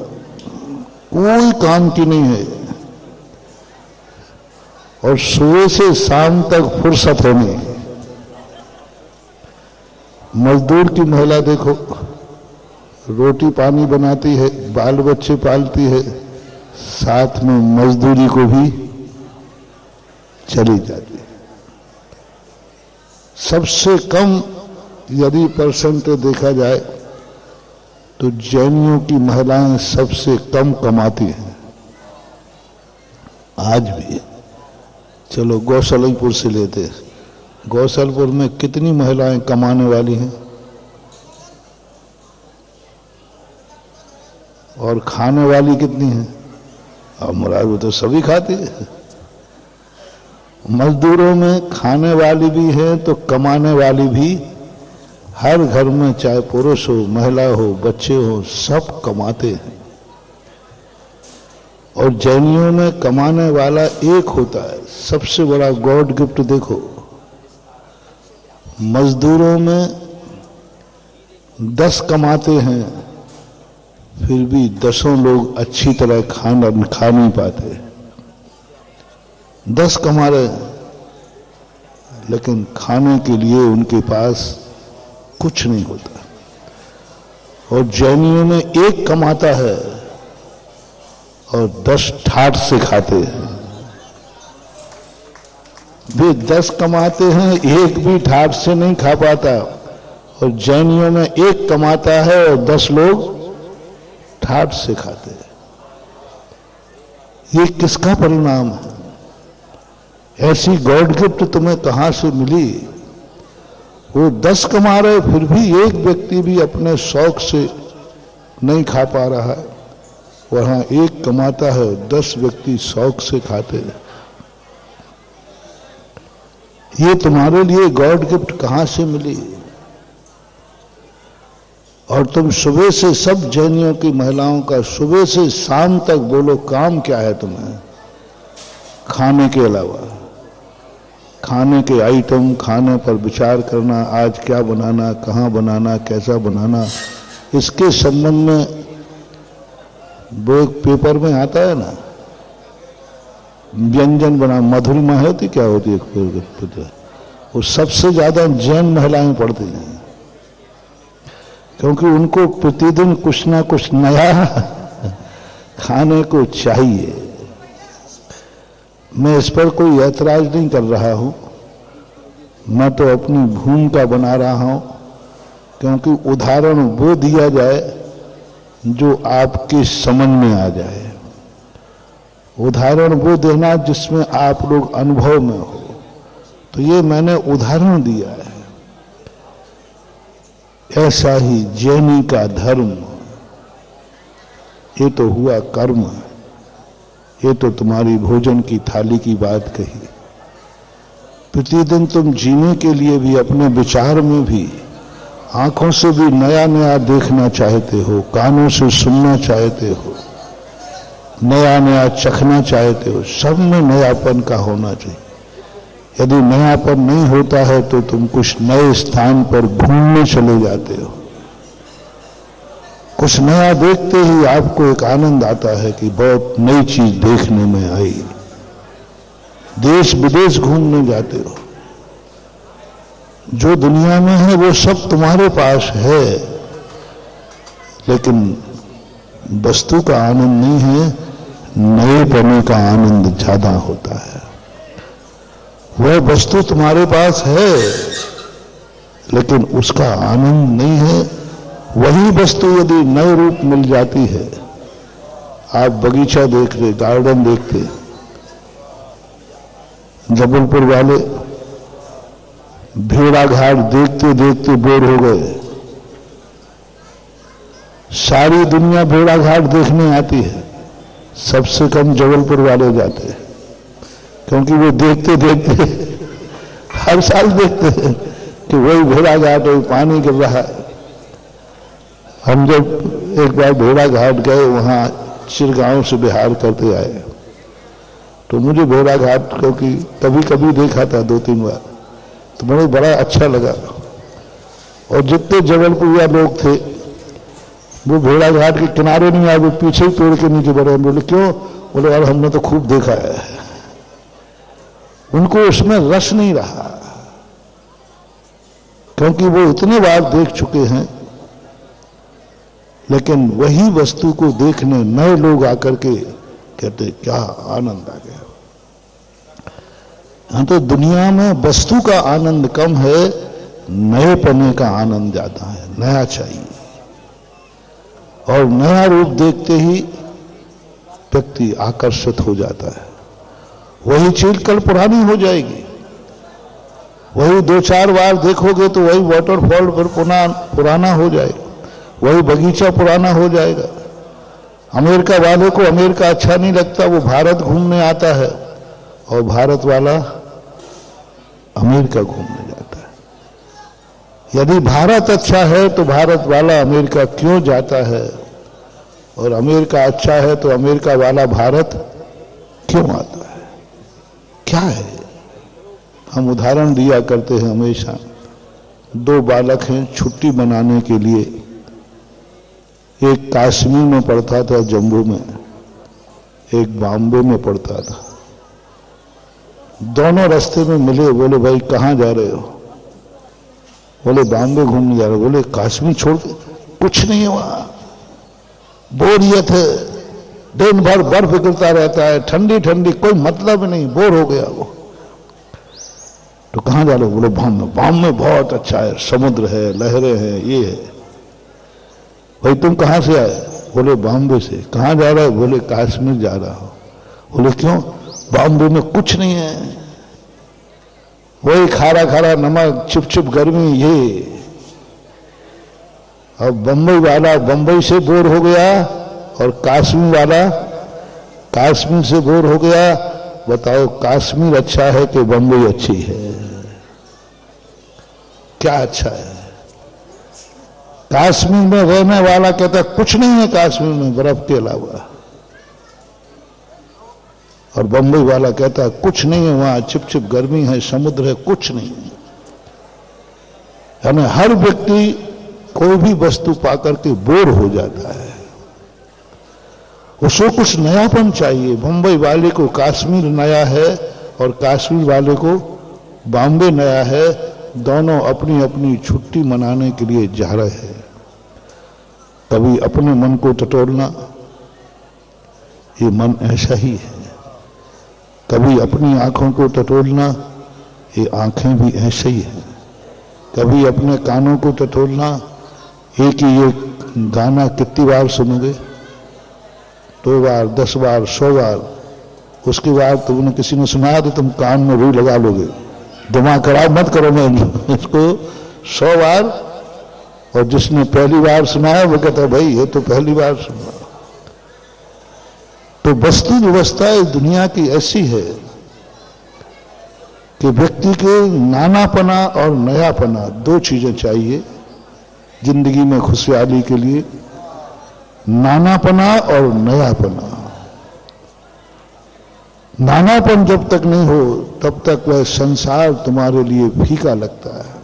कोई काम की नहीं है, और सुबह से शाम तक फुर्सत होनी। मजदूर की महिला देखो, रोटी पानी बनाती है, बाल बच्चे पालती है, साथ में मजदूरी को भी चली जाती है। सबसे कम यदि परसेंट देखा जाए तो जैनियों की महिलाएं सबसे कम कमाती हैं आज भी। चलो गौसलपुर से लेते हैं, गौसलपुर में कितनी महिलाएं कमाने वाली हैं और खाने वाली कितनी हैं? अब मुराद तो सभी खाती है। मजदूरों में खाने वाली भी है तो कमाने वाली भी। हर घर में चाहे पुरुष हो, महिला हो, बच्चे हो, सब कमाते हैं। और जैनियों में कमाने वाला एक होता है। सबसे बड़ा गॉड गिफ्ट देखो, मजदूरों में 10 कमाते हैं, फिर भी 10 लोग अच्छी तरह खाना खा नहीं पाते। 10 कमा रहे हैं, लेकिन खाने के लिए उनके पास कुछ नहीं होता। और जैनियों में एक कमाता है और 10 ठाठ से खाते हैं। वे 10 कमाते हैं, एक भी ठाठ से नहीं खा पाता। और जैनियों में एक कमाता है और 10 लोग ठाठ से खाते हैं। ये किसका परिणाम है? ऐसी गॉड गिफ्ट तुम्हें कहां से मिली? वो 10 कमा रहे, फिर भी एक व्यक्ति भी अपने शौक से नहीं खा पा रहा है। वहां एक कमाता है और 10 व्यक्ति शौक से खाते हैं। ये तुम्हारे लिए गॉड गिफ्ट कहां से मिली? और तुम सुबह से, सब जैनियों की महिलाओं का सुबह से शाम तक बोलो काम क्या है तुम्हें? खाने के अलावा खाने के आइटम, खाने पर विचार करना, आज क्या बनाना, कहां बनाना, कैसा बनाना। इसके संबंध में वो एक पेपर में आता है ना, व्यंजन बना, मधुरिमा होती क्या होती है, वो सबसे ज्यादा जैन महिलाएं पढ़ती हैं, क्योंकि उनको प्रतिदिन कुछ ना कुछ नया खाने को चाहिए। मैं इस पर कोई ऐतराज नहीं कर रहा हूं, मैं तो अपनी भूमिका बना रहा हूं, क्योंकि उदाहरण वो दिया जाए जो आपके समझ में आ जाए। उदाहरण वो देना जिसमें आप लोग अनुभव में हो। तो ये मैंने उदाहरण दिया है। ऐसा ही जैनी का धर्म, ये तो हुआ कर्म, ये तो तुम्हारी भोजन की थाली की बात कही। प्रतिदिन तुम जीने के लिए भी, अपने विचार में भी, आंखों से भी नया नया देखना चाहते हो, कानों से सुनना चाहते हो, नया नया चखना चाहते हो। सब में नयापन का होना चाहिए। यदि नयापन नहीं होता है तो तुम कुछ नए स्थान पर घूमने चले जाते हो। कुछ नया देखते ही आपको एक आनंद आता है कि बहुत नई चीज देखने में आई। देश विदेश घूमने जाते हो, जो दुनिया में है वो सब तुम्हारे पास है, लेकिन वस्तु का आनंद नहीं है, नएपने का आनंद ज्यादा होता है। वह वस्तु तुम्हारे पास है, लेकिन उसका आनंद नहीं है। वही वस्तु यदि नए रूप मिल जाती है, आप बगीचा देख रहे, गार्डन देखते, जबलपुर वाले भेड़ा घाट देखते देखते बोर हो गए। सारी दुनिया भेड़ा घाट देखने आती है, सबसे कम जबलपुर वाले जाते हैं। क्योंकि वो देखते देखते हर साल देखते हैं कि वही भेड़ा घाट, वही पानी गिर रहा है। हम जब एक बार भेड़ा घाट गए, वहां चिरगांव से बिहार करते आए, तो मुझे भेड़ा घाट क्योंकि कभी कभी देखा था 2-3 बार, तो मुझे बड़ा अच्छा लगा। और जितने जबलपुरिया लोग थे वो भेड़ा घाट के किनारे नहीं आए, वो पीछे ही पेड़ के नीचे बैठे। बोले क्यों? बोले यार हमने तो खूब देखा है। उनको उसमें रस नहीं रहा, क्योंकि वो इतने बार देख चुके हैं। लेकिन वही वस्तु को देखने नए लोग आकर के कहते क्या आनंद आ गया। हाँ, तो दुनिया में वस्तु का आनंद कम है, नए पने का आनंद ज्यादा है। नया चाहिए, और नया रूप देखते ही व्यक्ति आकर्षित हो जाता है। वही चीज कल पुरानी हो जाएगी, वही 2-4 बार देखोगे तो वही वाटरफॉल फिर पुराना हो जाएगा, वही बगीचा पुराना हो जाएगा। अमेरिका वाले को अमेरिका अच्छा नहीं लगता, वो भारत घूमने आता है, और भारत वाला अमेरिका घूमने जाता है। यदि भारत अच्छा है तो भारत वाला अमेरिका क्यों जाता है, और अमेरिका अच्छा है तो अमेरिका वाला भारत क्यों आता है? क्या है? हम उदाहरण दिया करते हैं हमेशा। 2 बालक हैं, छुट्टी मनाने के लिए, एक कश्मीर में पढ़ता था जम्मू में, एक बॉम्बे में पढ़ता था। दोनों रास्ते में मिले, बोले भाई कहाँ जा रहे हो? बोले बॉम्बे घूमने जा रहे हो। बोले कश्मीर छोड़ के? कुछ नहीं है वहां, बोरियत है, दिन भर बर्फ गिरता रहता है, ठंडी ठंडी, कोई मतलब नहीं, बोर हो गया वो। तो कहाँ जा रहे हो? बोले बॉम्बे। बॉम्बे बहुत अच्छा है, समुद्र है, लहरें हैं, ये है। भाई तुम कहाँ से आए? बोले बॉम्बे से। कहाँ जा रहे हो? बोले कश्मीर जा रहा हो। बोले क्यों? बॉम्बे में कुछ नहीं है, वही खारा खारा नमक, चिपचिप गर्मी, ये। अब बंबई वाला बंबई से बोर हो गया, और कश्मीर वाला कश्मीर से बोर हो गया। बताओ कश्मीर अच्छा है कि बंबई अच्छी है? क्या अच्छा है? कश्मीर में रहने वाला कहता कुछ नहीं है कश्मीर में बर्फ के अलावा, और बंबई वाला कहता कुछ नहीं है, वहां चिपचिप गर्मी है, समुद्र है, कुछ नहीं है। यानी हर व्यक्ति कोई भी वस्तु पाकर के बोर हो जाता है, उसको कुछ नयापन चाहिए। बंबई वाले को कश्मीर नया है, और कश्मीर वाले को बॉम्बे नया है। दोनों अपनी अपनी छुट्टी मनाने के लिए जा रहे हैं। कभी अपने मन को टटोलना, ये मन ऐसा ही है। कभी अपनी आंखों को टटोलना, ये आंखें भी ऐसे ही हैं। कभी अपने कानों को टटोलना, एक ही ये गाना कितनी बार सुनोगे? 2 बार, 10 बार, 100 बार। उसके बाद तुमने किसी ने सुनाया तो तुम कान में रुई लगा लोगे। दिमाग खराब मत करो, मैं इसको 100 बार। और जिसने पहली बार सुनाया वो कहता है भाई ये तो पहली बार सुना। तो वस्तु व्यवस्था इस दुनिया की ऐसी है कि व्यक्ति के नानापना और नयापना 2 चीजें चाहिए जिंदगी में खुशहाली के लिए। नानापना और नयापना। नानापन जब तक नहीं हो तब तक वह संसार तुम्हारे लिए फीका लगता है।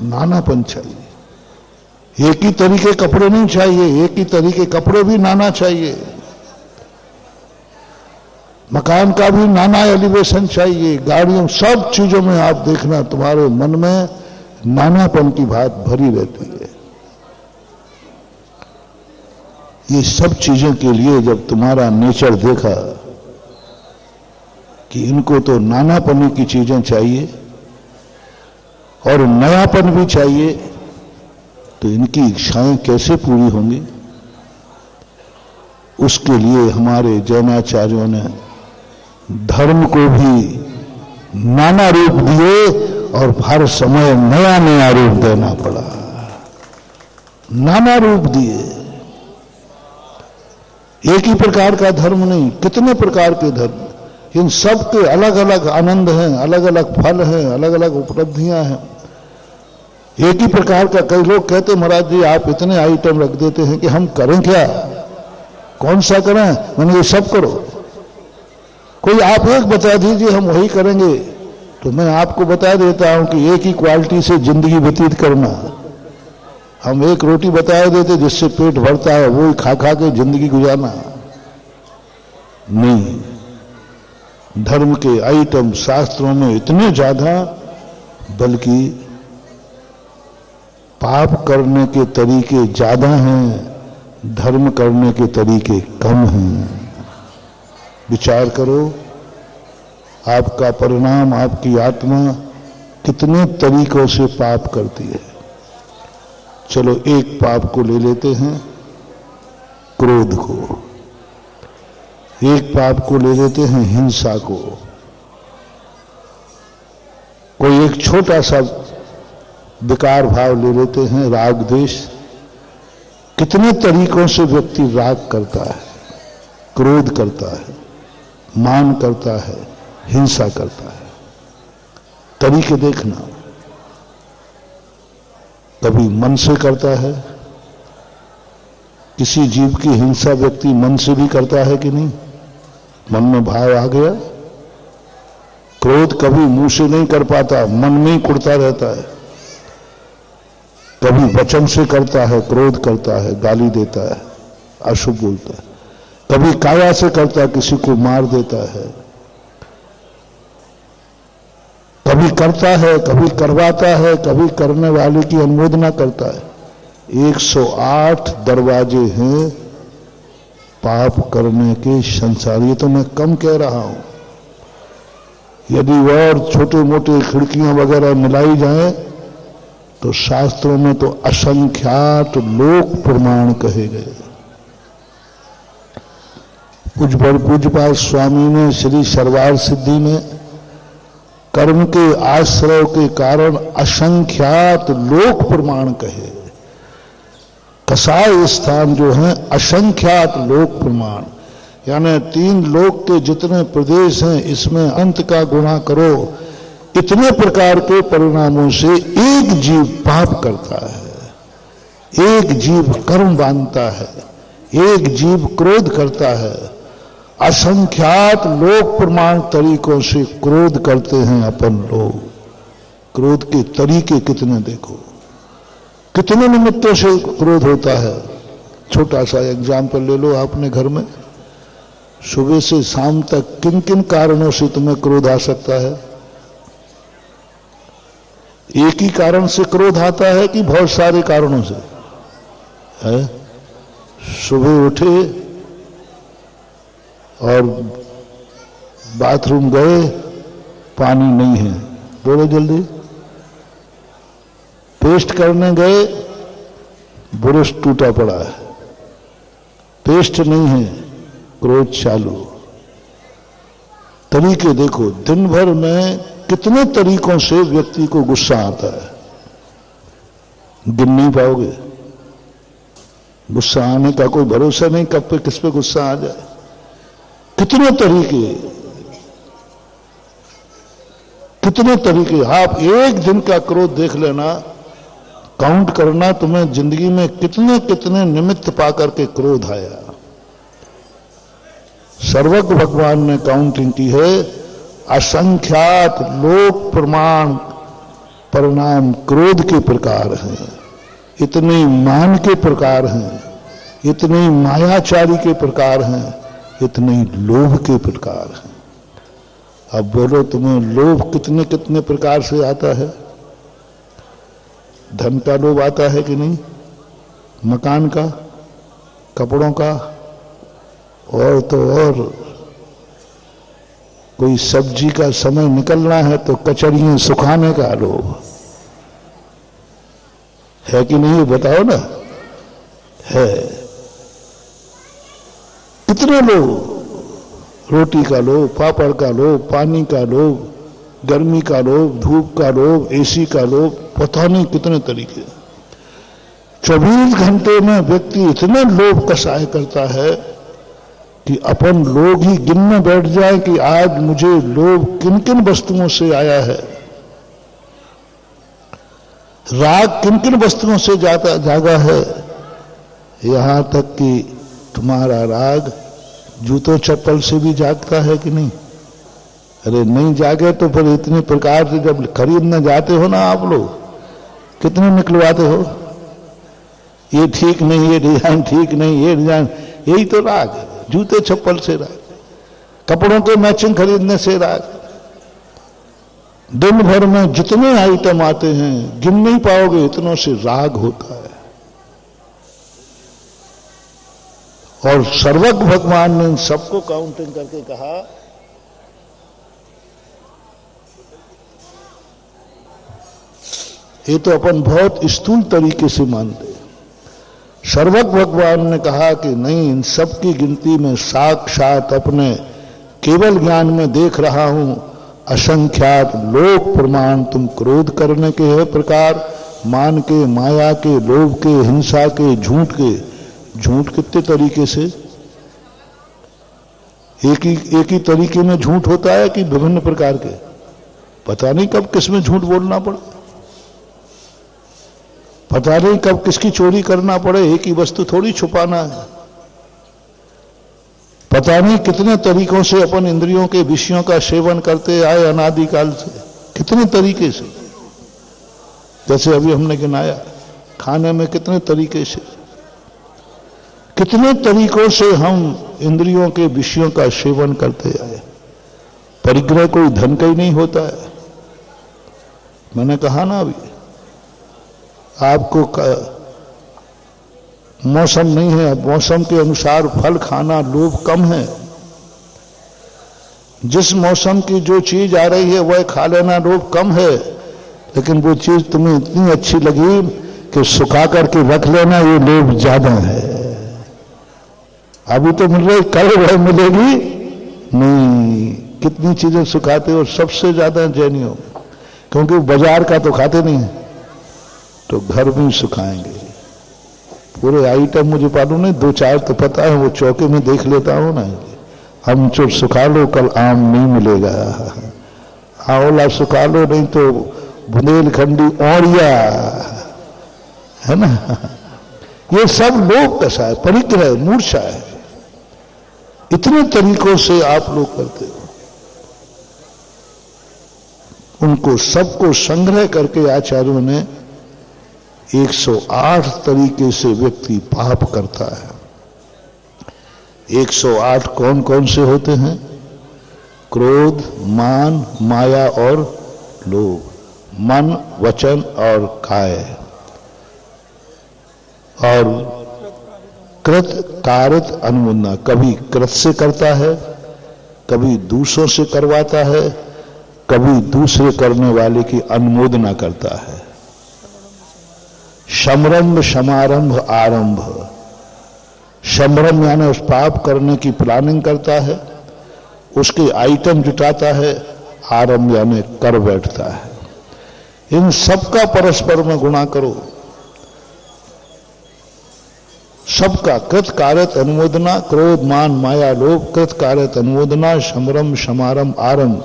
नानापन चाहिए। एक ही तरीके कपड़े नहीं चाहिए, एक ही तरीके कपड़े भी नाना चाहिए। मकान का भी नाना एलिवेशन चाहिए, गाड़ियों, सब चीजों में आप देखना तुम्हारे मन में नानापन की बात भरी रहती है। ये सब चीजों के लिए जब तुम्हारा नेचर देखा कि इनको तो नानापन की चीजें चाहिए और नयापन भी चाहिए, तो इनकी इच्छाएं कैसे पूरी होंगी? उसके लिए हमारे जैनाचार्यों ने धर्म को भी नाना रूप दिए और हर समय नया नया रूप देना पड़ा। नाना रूप दिए। एक ही प्रकार का धर्म नहीं, कितने प्रकार के धर्म। इन सब के अलग अलग आनंद हैं, अलग अलग फल हैं, अलग अलग उपलब्धियां हैं। एक ही प्रकार का कई लोग कहते महाराज जी आप इतने आइटम रख देते हैं कि हम करें क्या, कौन सा करें? मैंने ये सब करो, कोई आप एक बता दीजिए हम वही करेंगे। तो मैं आपको बता देता हूं कि एक ही क्वालिटी से जिंदगी व्यतीत करना। हम एक रोटी बता देते जिससे पेट भरता है, वो ही खा खा के जिंदगी गुजारना नहीं। धर्म के आइटम शास्त्रों में इतने ज्यादा, बल्कि पाप करने के तरीके ज्यादा हैं, धर्म करने के तरीके कम हैं। विचार करो, आपका परिणाम, आपकी आत्मा कितने तरीकों से पाप करती है। चलो एक पाप को ले लेते हैं, क्रोध को। एक पाप को ले लेते हैं, हिंसा को। कोई एक छोटा सा विकार भाव ले लेते हैं, राग द्वेष। कितने तरीकों से व्यक्ति राग करता है, क्रोध करता है, मान करता है, हिंसा करता है। तरीके देखना, कभी मन से करता है। किसी जीव की हिंसा व्यक्ति मन से भी करता है कि नहीं? मन में भाव आ गया। क्रोध कभी मुंह से नहीं कर पाता, मन में ही कुड़ता रहता है। कभी वचन से करता है, क्रोध करता है, गाली देता है, अशुभ बोलता है। कभी काया से करता है, किसी को मार देता है। कभी करता है, कभी करवाता है, कभी करने वाले की अनुमोदना करता है। 108 दरवाजे हैं पाप करने के संसार। ये तो मैं कम कह रहा हूं। यदि और छोटे मोटे खिड़कियां वगैरह मिलाई जाएं तो शास्त्रों में तो असंख्यात लोक प्रमाण कहे गए। पूज्यपाद स्वामी ने श्री सर्वार सिद्धि में कर्म के आश्रय के कारण असंख्यात लोक प्रमाण कहे। कसाय स्थान जो है असंख्यात लोक प्रमाण, यानी 3 लोक के जितने प्रदेश हैं इसमें अंत का गुणा करो। इतने प्रकार के परिणामों से एक जीव पाप करता है, एक जीव कर्म बांधता है, एक जीव क्रोध करता है। असंख्यात लोक प्रमाण तरीकों से क्रोध करते हैं अपन लोग। क्रोध के तरीके कितने देखो, कितने निमित्तों से क्रोध होता है। छोटा सा एग्जाम्पल ले लो अपने घर में। सुबह से शाम तक किन किन कारणों से तुम्हें क्रोध आ सकता है? एक ही कारण से क्रोध आता है कि बहुत सारे कारणों से है? सुबह उठे और बाथरूम गए, पानी नहीं है, बोलो जल्दी। पेस्ट करने गए, ब्रश टूटा पड़ा है, पेस्ट नहीं है, क्रोध चालू। तरीके देखो, दिन भर में कितने तरीकों से व्यक्ति को गुस्सा आता है, गिन नहीं पाओगे। गुस्सा आने का कोई भरोसा नहीं, कब पे किस पे गुस्सा आ जाए। कितने तरीके, कितने तरीके। आप एक दिन का क्रोध देख लेना, काउंट करना तुम्हें जिंदगी में कितने कितने निमित्त पाकर के क्रोध आया। सर्वज्ञ भगवान ने काउंटिंग की है। असंख्यात लोक प्रमाण परिणाम क्रोध के प्रकार हैं, इतने मान के प्रकार हैं, इतने मायाचारी के प्रकार हैं, इतने लोभ के प्रकार हैं। अब बोलो तुम्हें लोभ कितने कितने प्रकार से आता है? धन का लोभ आता है कि नहीं? मकान का, कपड़ों का, और तो और कोई सब्जी का समय निकलना है तो कचड़ियां सुखाने का लोभ है कि नहीं? बताओ ना। है। कितने लोग, रोटी का लोभ, पापड़ का लोभ, पानी का लोभ, गर्मी का लोभ, धूप का लोभ, एसी का लोभ, पता नहीं कितने तरीके। 24 घंटे में व्यक्ति इतने लोभ कसाय करता है कि अपन लोग ही गिनने बैठ जाए कि आज मुझे लोभ किन किन वस्तुओं से आया है, राग किन किन वस्तुओं से जागा है। यहां तक कि तुम्हारा राग जूतों चप्पल से भी जागता है कि नहीं? अरे नहीं जागे तो फिर इतने प्रकार से जब खरीदने जाते हो ना आप लोग, कितने निकलवाते हो, ये ठीक नहीं, ये डिजाइन ठीक नहीं, ये डिजाइन, यही तो राग है। जूते चप्पल से राग, कपड़ों के मैचिंग खरीदने से राग। दिन भर में जितने आइटम आते हैं गिन नहीं पाओगे, इतनों से राग होता है। और सर्वज्ञ भगवान ने इन सबको काउंटिंग करके कहा ये तो अपन बहुत स्थूल तरीके से मानते। सर्वज्ञ भगवान ने कहा कि नहीं, इन सब की गिनती में साक्षात अपने केवल ज्ञान में देख रहा हूं। असंख्यात लोक प्रमाण तुम क्रोध करने के है प्रकार, मान के, माया के, लोभ के, हिंसा के, झूठ के। झूठ कितने तरीके से, एक ही तरीके में झूठ होता है कि विभिन्न प्रकार के? पता नहीं कब किसमें झूठ बोलना पड़े, पता नहीं कब किसकी चोरी करना पड़े। एक ही वस्तु थोड़ी छुपाना है। पता नहीं कितने तरीकों से अपन इंद्रियों के विषयों का सेवन करते आए अनादिकाल से, कितने तरीके से। जैसे अभी हमने गिनाया, खाने में कितने तरीके से, कितने तरीकों से हम इंद्रियों के विषयों का सेवन करते आए। परिग्रह कोई धन का ही नहीं होता है। मैंने कहा ना अभी, आपको मौसम नहीं है, मौसम के अनुसार फल खाना लोभ कम है। जिस मौसम की जो चीज आ रही है वह खा लेना लोभ कम है। लेकिन वो चीज तुम्हें इतनी अच्छी लगी कि सुखा करके रख लेना, ये लोभ ज्यादा है। अभी तो मिल रही, कल वह मिलेगी नहीं। कितनी चीजें सुखाते हो, सबसे ज्यादा जैनियों, क्योंकि बाजार का तो खाते नहीं है, तो घर में सुखाएंगे। पूरे आइटम मुझे मालूम नहीं, दो चार तो पता है, वो चौके में देख लेता हूं ना। हम जो सुखा लो, कल आम नहीं मिलेगा, आंवला सुखा लो, नहीं तो बुंदेलखंडी औरिया, है ना। ये सब लोग कैसा है, परिग्रह, मूर्छा है। इतने तरीकों से आप लोग करते हो। उनको सबको संग्रह करके आचार्यों ने 108 तरीके से व्यक्ति पाप करता है। 108 कौन कौन से होते हैं? क्रोध, मान, माया और लोभ। मन, वचन और काय। और कृत कारित अनुमोदना, कभी कृत से करता है, कभी दूसरों से करवाता है, कभी दूसरे करने वाले की अनुमोदना करता है। समरंभ, समारंभ, आरंभ। समरंभ यानी उस पाप करने की प्लानिंग करता है, उसके आइटम जुटाता है। आरंभ यानी कर बैठता है। इन सबका परस्पर में गुणा करो, सबका। कृत कार्यत अनुमोदना, क्रोध, मान, माया, लोभ। कृत कार्यत अनुमोदना, समरंभ, समारंभ, आरंभ।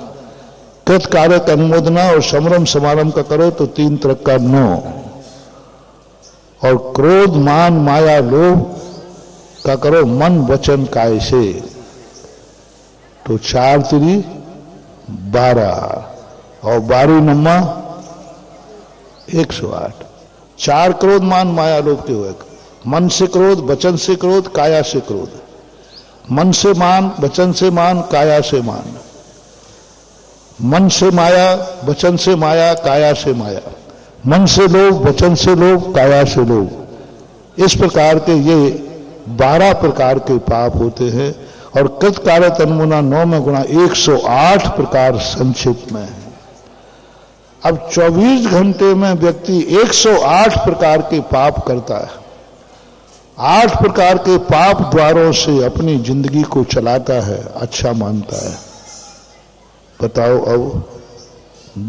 कृत कार्यत अनुमोदना और समरंभ समारंभ का करो तो 3 तरह का 9। और क्रोध, मान, माया, लोभ का करो मन, वचन, काय से, तो 4 3 12 और 12 नम्मा 108। 4 क्रोध, मान, माया, लोभ के हुए। मन से क्रोध, वचन से क्रोध, काया से क्रोध। मन से मान, वचन से मान, काया से मान। मन से माया, वचन से माया, काया से माया। मन से लोभ, वचन से लोभ, काया से लोभ। इस प्रकार के ये 12 प्रकार के पाप होते हैं। और कृत कार्यत अनुमोदना 9 में गुणा 108 प्रकार संक्षिप्त में है। अब 24 घंटे में व्यक्ति 108 प्रकार के पाप करता है। 8 प्रकार के पाप द्वारों से अपनी जिंदगी को चलाता है, अच्छा मानता है। बताओ अब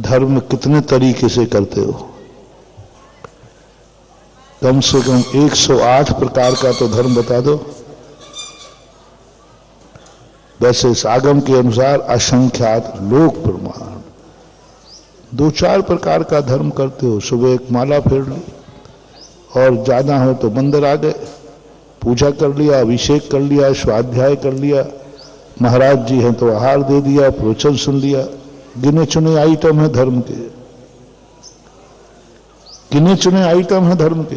धर्म कितने तरीके से करते हो? कम से कम 108 प्रकार का तो धर्म बता दो। वैसे इस आगम के अनुसार असंख्यात लोक प्रमाण। 2-4 प्रकार का धर्म करते हो। सुबह एक माला फेर ली, और ज्यादा हो तो मंदिर आ गए, पूजा कर लिया, अभिषेक कर लिया, स्वाध्याय कर लिया, महाराज जी हैं तो आहार दे दिया, प्रवचन सुन लिया। गिने चुने आइटम है धर्म के, गिने चुने आइटम है धर्म के।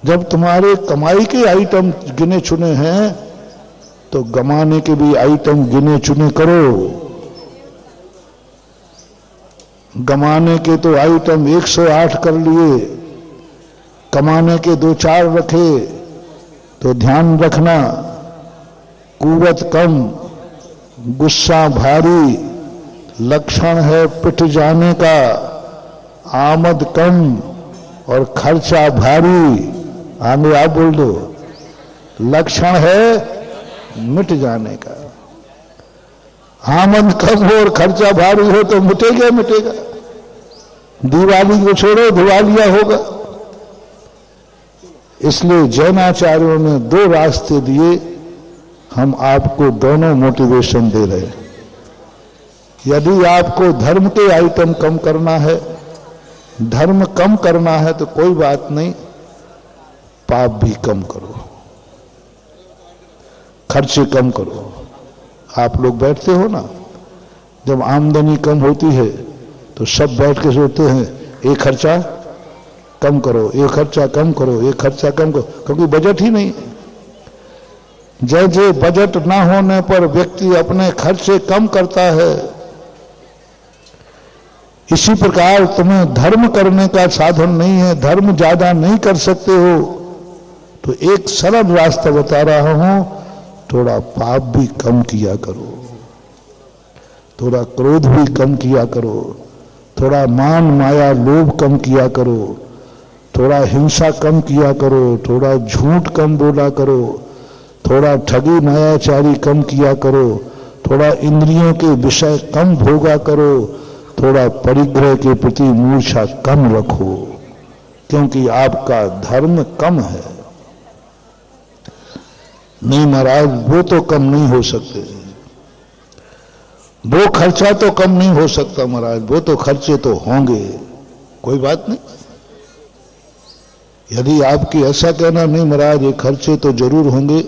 जब तुम्हारे कमाई के आइटम गिने चुने हैं तो गमाने के भी आइटम गिने चुने करो। गमाने के तो आइटम 108 कर लिए, कमाने के 2-4 रखे। तो ध्यान रखना, कुवत कम, गुस्सा भारी, लक्षण है पिट जाने का। आमद कम और खर्चा भारी। आगे आप बोल दो, लक्षण है मिट जाने का। आमद कम हो और खर्चा भारी हो तो मिटेगा मिटेगा। दिवाली को छोड़ो, दिवालिया होगा। इसलिए जैनाचार्यों ने 2 रास्ते दिए, हम आपको दोनों मोटिवेशन दे रहे हैं। यदि आपको धर्म के आइटम कम करना है, धर्म कम करना है तो कोई बात नहीं, पाप भी कम करो, खर्चे कम करो। आप लोग बैठते हो ना, जब आमदनी कम होती है तो सब बैठ के सोचते हैं ये खर्चा कम करो, ये खर्चा कम करो, ये खर्चा कम करो, क्योंकि बजट ही नहीं है। जैसे बजट ना होने पर व्यक्ति अपने खर्चे कम करता है, इसी प्रकार तुम्हें धर्म करने का साधन नहीं है, धर्म ज्यादा नहीं कर सकते हो, तो एक सरल रास्ता बता रहा हूं, थोड़ा पाप भी कम किया करो, थोड़ा क्रोध भी कम किया करो, थोड़ा मान माया लोभ कम किया करो, थोड़ा हिंसा कम किया करो, थोड़ा झूठ कम बोला करो, थोड़ा ठगी मायाचारी कम किया करो, थोड़ा इंद्रियों के विषय कम भोगा करो, थोड़ा परिग्रह के प्रति मूर्छा कम रखो, क्योंकि आपका धर्म कम है। नहीं महाराज, वो तो कम नहीं हो सकते, वो खर्चा तो कम नहीं हो सकता महाराज, वो तो खर्चे तो होंगे, कोई बात नहीं। यदि आपकी ऐसा कहना नहीं महाराज ये खर्चे तो जरूर होंगे,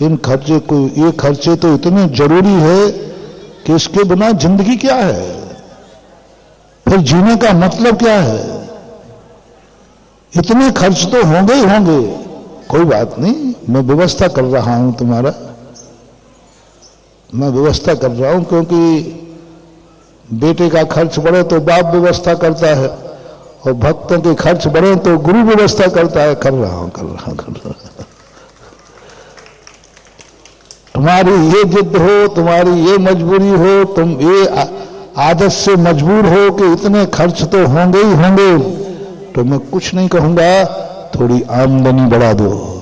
इन खर्चे को, ये खर्चे तो इतने जरूरी है कि इसके बिना जिंदगी क्या है, फिर जीने का मतलब क्या है। इतने खर्च तो होंगे ही होंगे, कोई बात नहीं, मैं व्यवस्था कर रहा हूं तुम्हारा, मैं व्यवस्था कर रहा हूं, क्योंकि बेटे का खर्च बढ़े तो बाप व्यवस्था करता है, और भक्तों के खर्च बढ़े तो गुरु व्यवस्था करता है। कर रहा हूं। तुम्हारी ये जिद हो, तुम्हारी ये मजबूरी हो, तुम ये आदत से मजबूर हो कि इतने खर्च तो होंगे ही होंगे, तो मैं कुछ नहीं कहूंगा, थोड़ी आमदनी बढ़ा दो,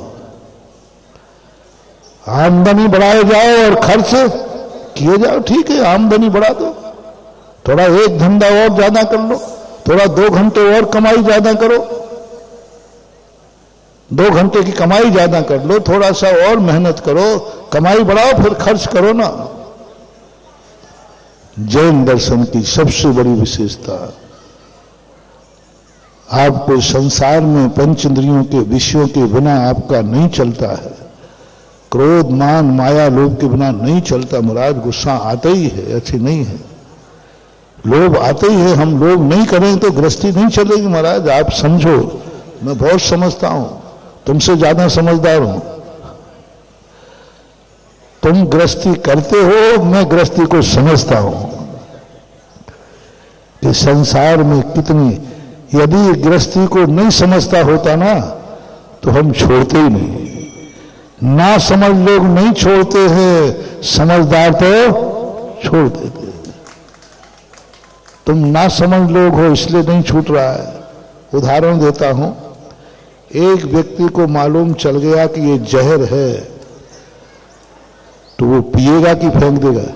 आमदनी बढ़ाए जाओ और खर्च किए जाओ, ठीक है, आमदनी बढ़ा दो, थोड़ा एक धंधा और ज्यादा कर लो, थोड़ा 2 घंटे और कमाई ज्यादा करो, 2 घंटे की कमाई ज्यादा कर लो, थोड़ा सा और मेहनत करो, कमाई बढ़ाओ, फिर खर्च करो ना। जैन दर्शन की सबसे बड़ी विशेषता, आपको संसार में पंचेंद्रियों के विषयों के बिना आपका नहीं चलता है, क्रोध मान माया लोभ के बिना नहीं चलता महाराज। गुस्सा आता ही है, अच्छी नहीं है, लोभ आते ही है, हम लोभ नहीं करें तो गृहस्थी नहीं चलेगी महाराज। आप समझो, मैं बहुत समझता हूं, तुमसे ज्यादा समझदार हूं। तुम गृहस्थी करते हो, मैं गृहस्थी को समझता हूं कि संसार में कितनी, यदि गृहस्थी को नहीं समझता होता ना तो हम छोड़ते ही नहीं। ना समझ लोग नहीं छोड़ते हैं, समझदार तो छोड़ देते। तुम ना समझ लोग हो इसलिए नहीं छूट रहा है। उदाहरण देता हूं, एक व्यक्ति को मालूम चल गया कि ये जहर है, तो वो पिएगा कि फेंक देगा?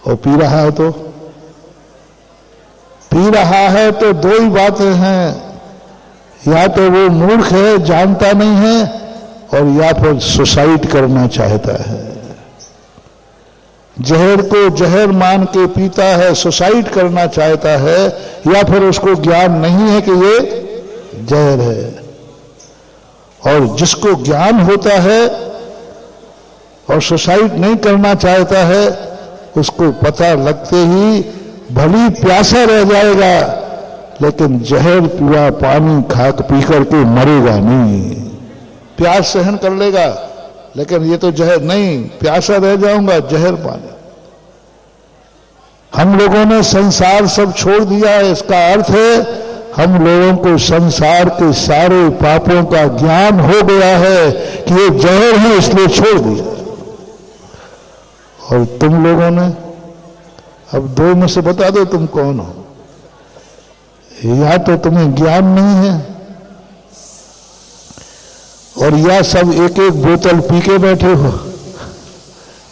और पी रहा है तो दो ही बातें हैं, या तो वो मूर्ख है, जानता नहीं है, और या फिर सुसाइड करना चाहता है। जहर को जहर मान के पीता है, सुसाइड करना चाहता है, या फिर उसको ज्ञान नहीं है कि ये जहर है। और जिसको ज्ञान होता है और सुसाइड नहीं करना चाहता है, उसको पता लगते ही भली प्यासा रह जाएगा, लेकिन जहर पिया पानी खाक पी करके मरेगा नहीं। प्यास सहन कर लेगा, लेकिन ये तो जहर नहीं, प्यासा रह जाऊंगा, जहर पानी। हम लोगों ने संसार सब छोड़ दिया है, इसका अर्थ है हम लोगों को संसार के सारे पापों का ज्ञान हो गया है कि ये जहर है, इसलिए छोड़ दिया। और तुम लोगों ने, अब दो में से बता दो तुम कौन हो। या तो तुम्हें ज्ञान नहीं है, और या सब एक एक बोतल पी के बैठे हो।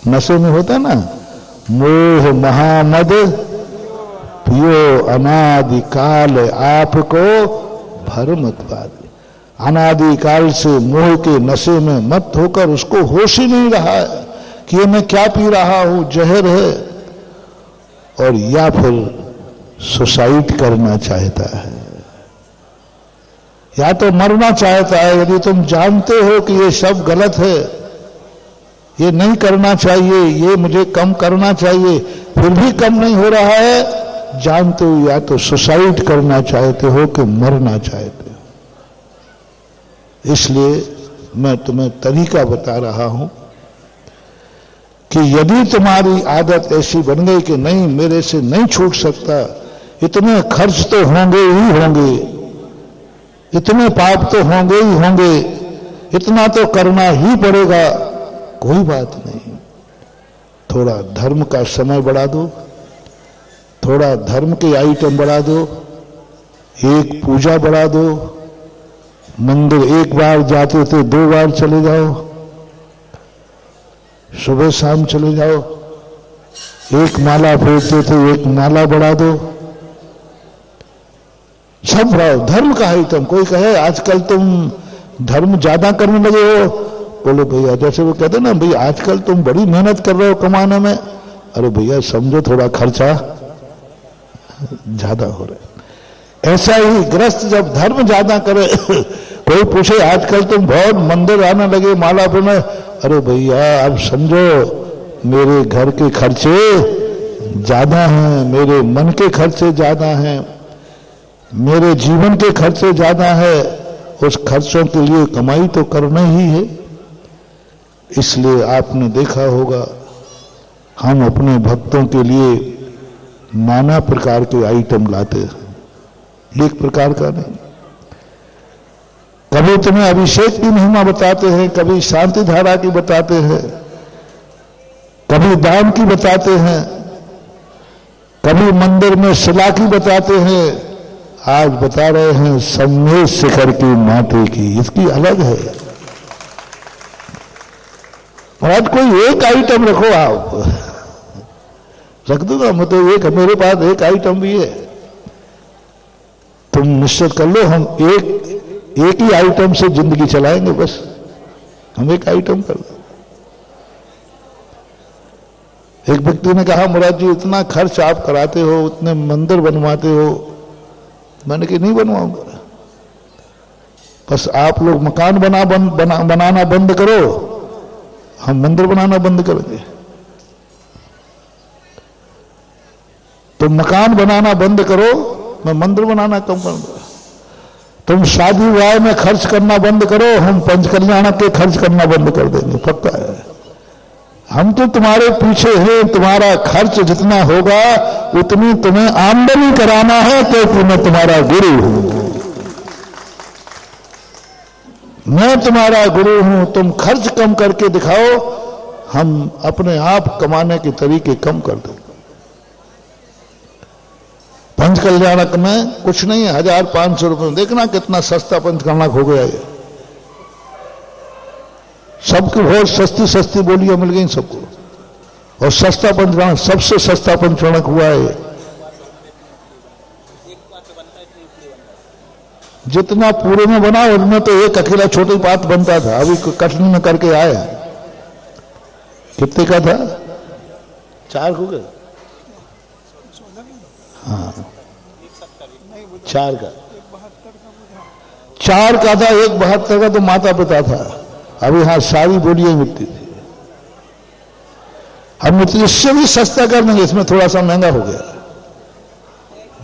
नशे में होता ना, मोह महामद पियो अनादिकाल आपको भर मत पाद। अनादिकाल से मोह के नशे में मत होकर उसको होश ही नहीं रहा है कि ये मैं क्या पी रहा हूं, जहर है। और या फिर सुसाइड करना चाहता है, या तो मरना चाहता है। यदि तुम जानते हो कि ये सब गलत है, ये नहीं करना चाहिए, ये मुझे कम करना चाहिए, फिर भी कम नहीं हो रहा है, जानते हो, या तो सुसाइड करना चाहते हो कि मरना चाहते हो। इसलिए मैं तुम्हें तरीका बता रहा हूं कि यदि तुम्हारी आदत ऐसी बन गई कि नहीं, मेरे से नहीं छूट सकता, इतने खर्च तो होंगे ही होंगे, इतने पाप तो होंगे ही होंगे, इतना तो करना ही पड़ेगा, कोई बात नहीं, थोड़ा धर्म का समय बढ़ा दो, थोड़ा धर्म के आइटम बढ़ा दो, एक पूजा बढ़ा दो, मंदिर एक बार जाते थे 2 बार चले जाओ, सुबह शाम चले जाओ, एक माला फेरते थे 1 माला बढ़ा दो, सब बढ़ाओ धर्म का आइटम। कोई कहे आजकल तुम धर्म ज्यादा करने लगे हो, बोले भैया, जैसे वो कहते ना, भैया आजकल तुम बड़ी मेहनत कर रहे हो कमाने में, अरे भैया समझो थोड़ा खर्चा ज्यादा हो रहा है। ऐसा ही गृहस्थ जब धर्म ज्यादा करे, कोई पूछे आजकल तुम बहुत मंदिर आने लगे, माला पढ़ने, अरे भैया अब समझो मेरे घर के खर्चे ज्यादा हैं, मेरे मन के खर्चे ज्यादा हैं, मेरे जीवन के खर्चे ज्यादा है, उस खर्चों के लिए कमाई तो करना ही है। इसलिए आपने देखा होगा हम अपने भक्तों के लिए नाना प्रकार के आइटम लाते हैं, एक प्रकार का नहीं। कभी तुम्हें अभिषेक की महिमा बताते हैं, कभी शांति धारा की बताते हैं, कभी दान की बताते हैं, कभी मंदिर में शिला की बताते हैं, आज बता रहे हैं सम्मेद शिखर की माटी की, इसकी अलग है। और आज कोई एक आइटम रखो, आप रख दो ना, मतलब एक मेरे पास एक आइटम भी है, तुम निश्चित कर लो हम एक ही आइटम से जिंदगी चलाएंगे, बस हम एक आइटम कर दो। एक व्यक्ति ने कहा, मुराद जी इतना खर्च आप कराते हो, इतने मंदिर बनवाते हो, मैंने कि नहीं बनवाऊंगा, बस आप लोग मकान बनाना बंद करो, हम मंदिर बनाना बंद करेंगे। तुम मकान बनाना बंद करो, मैं मंदिर बनाना कम कर दूंगा। तुम शादी विवाह में खर्च करना बंद करो, हम पंचकल्याण के खर्च करना बंद कर देंगे, पक्का है। हम तो तुम्हारे पीछे हैं, तुम्हारा खर्च जितना होगा उतनी तुम्हें आमदनी कराना है, तो मैं तुम्हारा गुरु हूं, मैं तुम्हारा गुरु हूं। तुम खर्च कम करके दिखाओ, हम अपने आप कमाने के तरीके कम कर देंगे। पंचकल्याणक में कुछ नहीं है, 1500 रुपये, देखना कितना सस्ता पंचकल्याणक हो गया ये। सबकी बहुत सस्ती सस्ती बोलियां मिल गई सबको, और सस्ता पंचकल्याणक, सबसे सस्ता पंचकल्याणक हुआ है। जितना पूरे में बना उसमें तो एक अकेला छोटी पात बनता था, अभी कटनी में करके आया, कितने का था? 4 हो गए? हाँ, 4 का 1 72 का तो माता पिता था। अभी हाँ सारी बोलियां मिलती थी। हम इससे भी सस्ता कर देंगे, इसमें थोड़ा सा महंगा हो गया।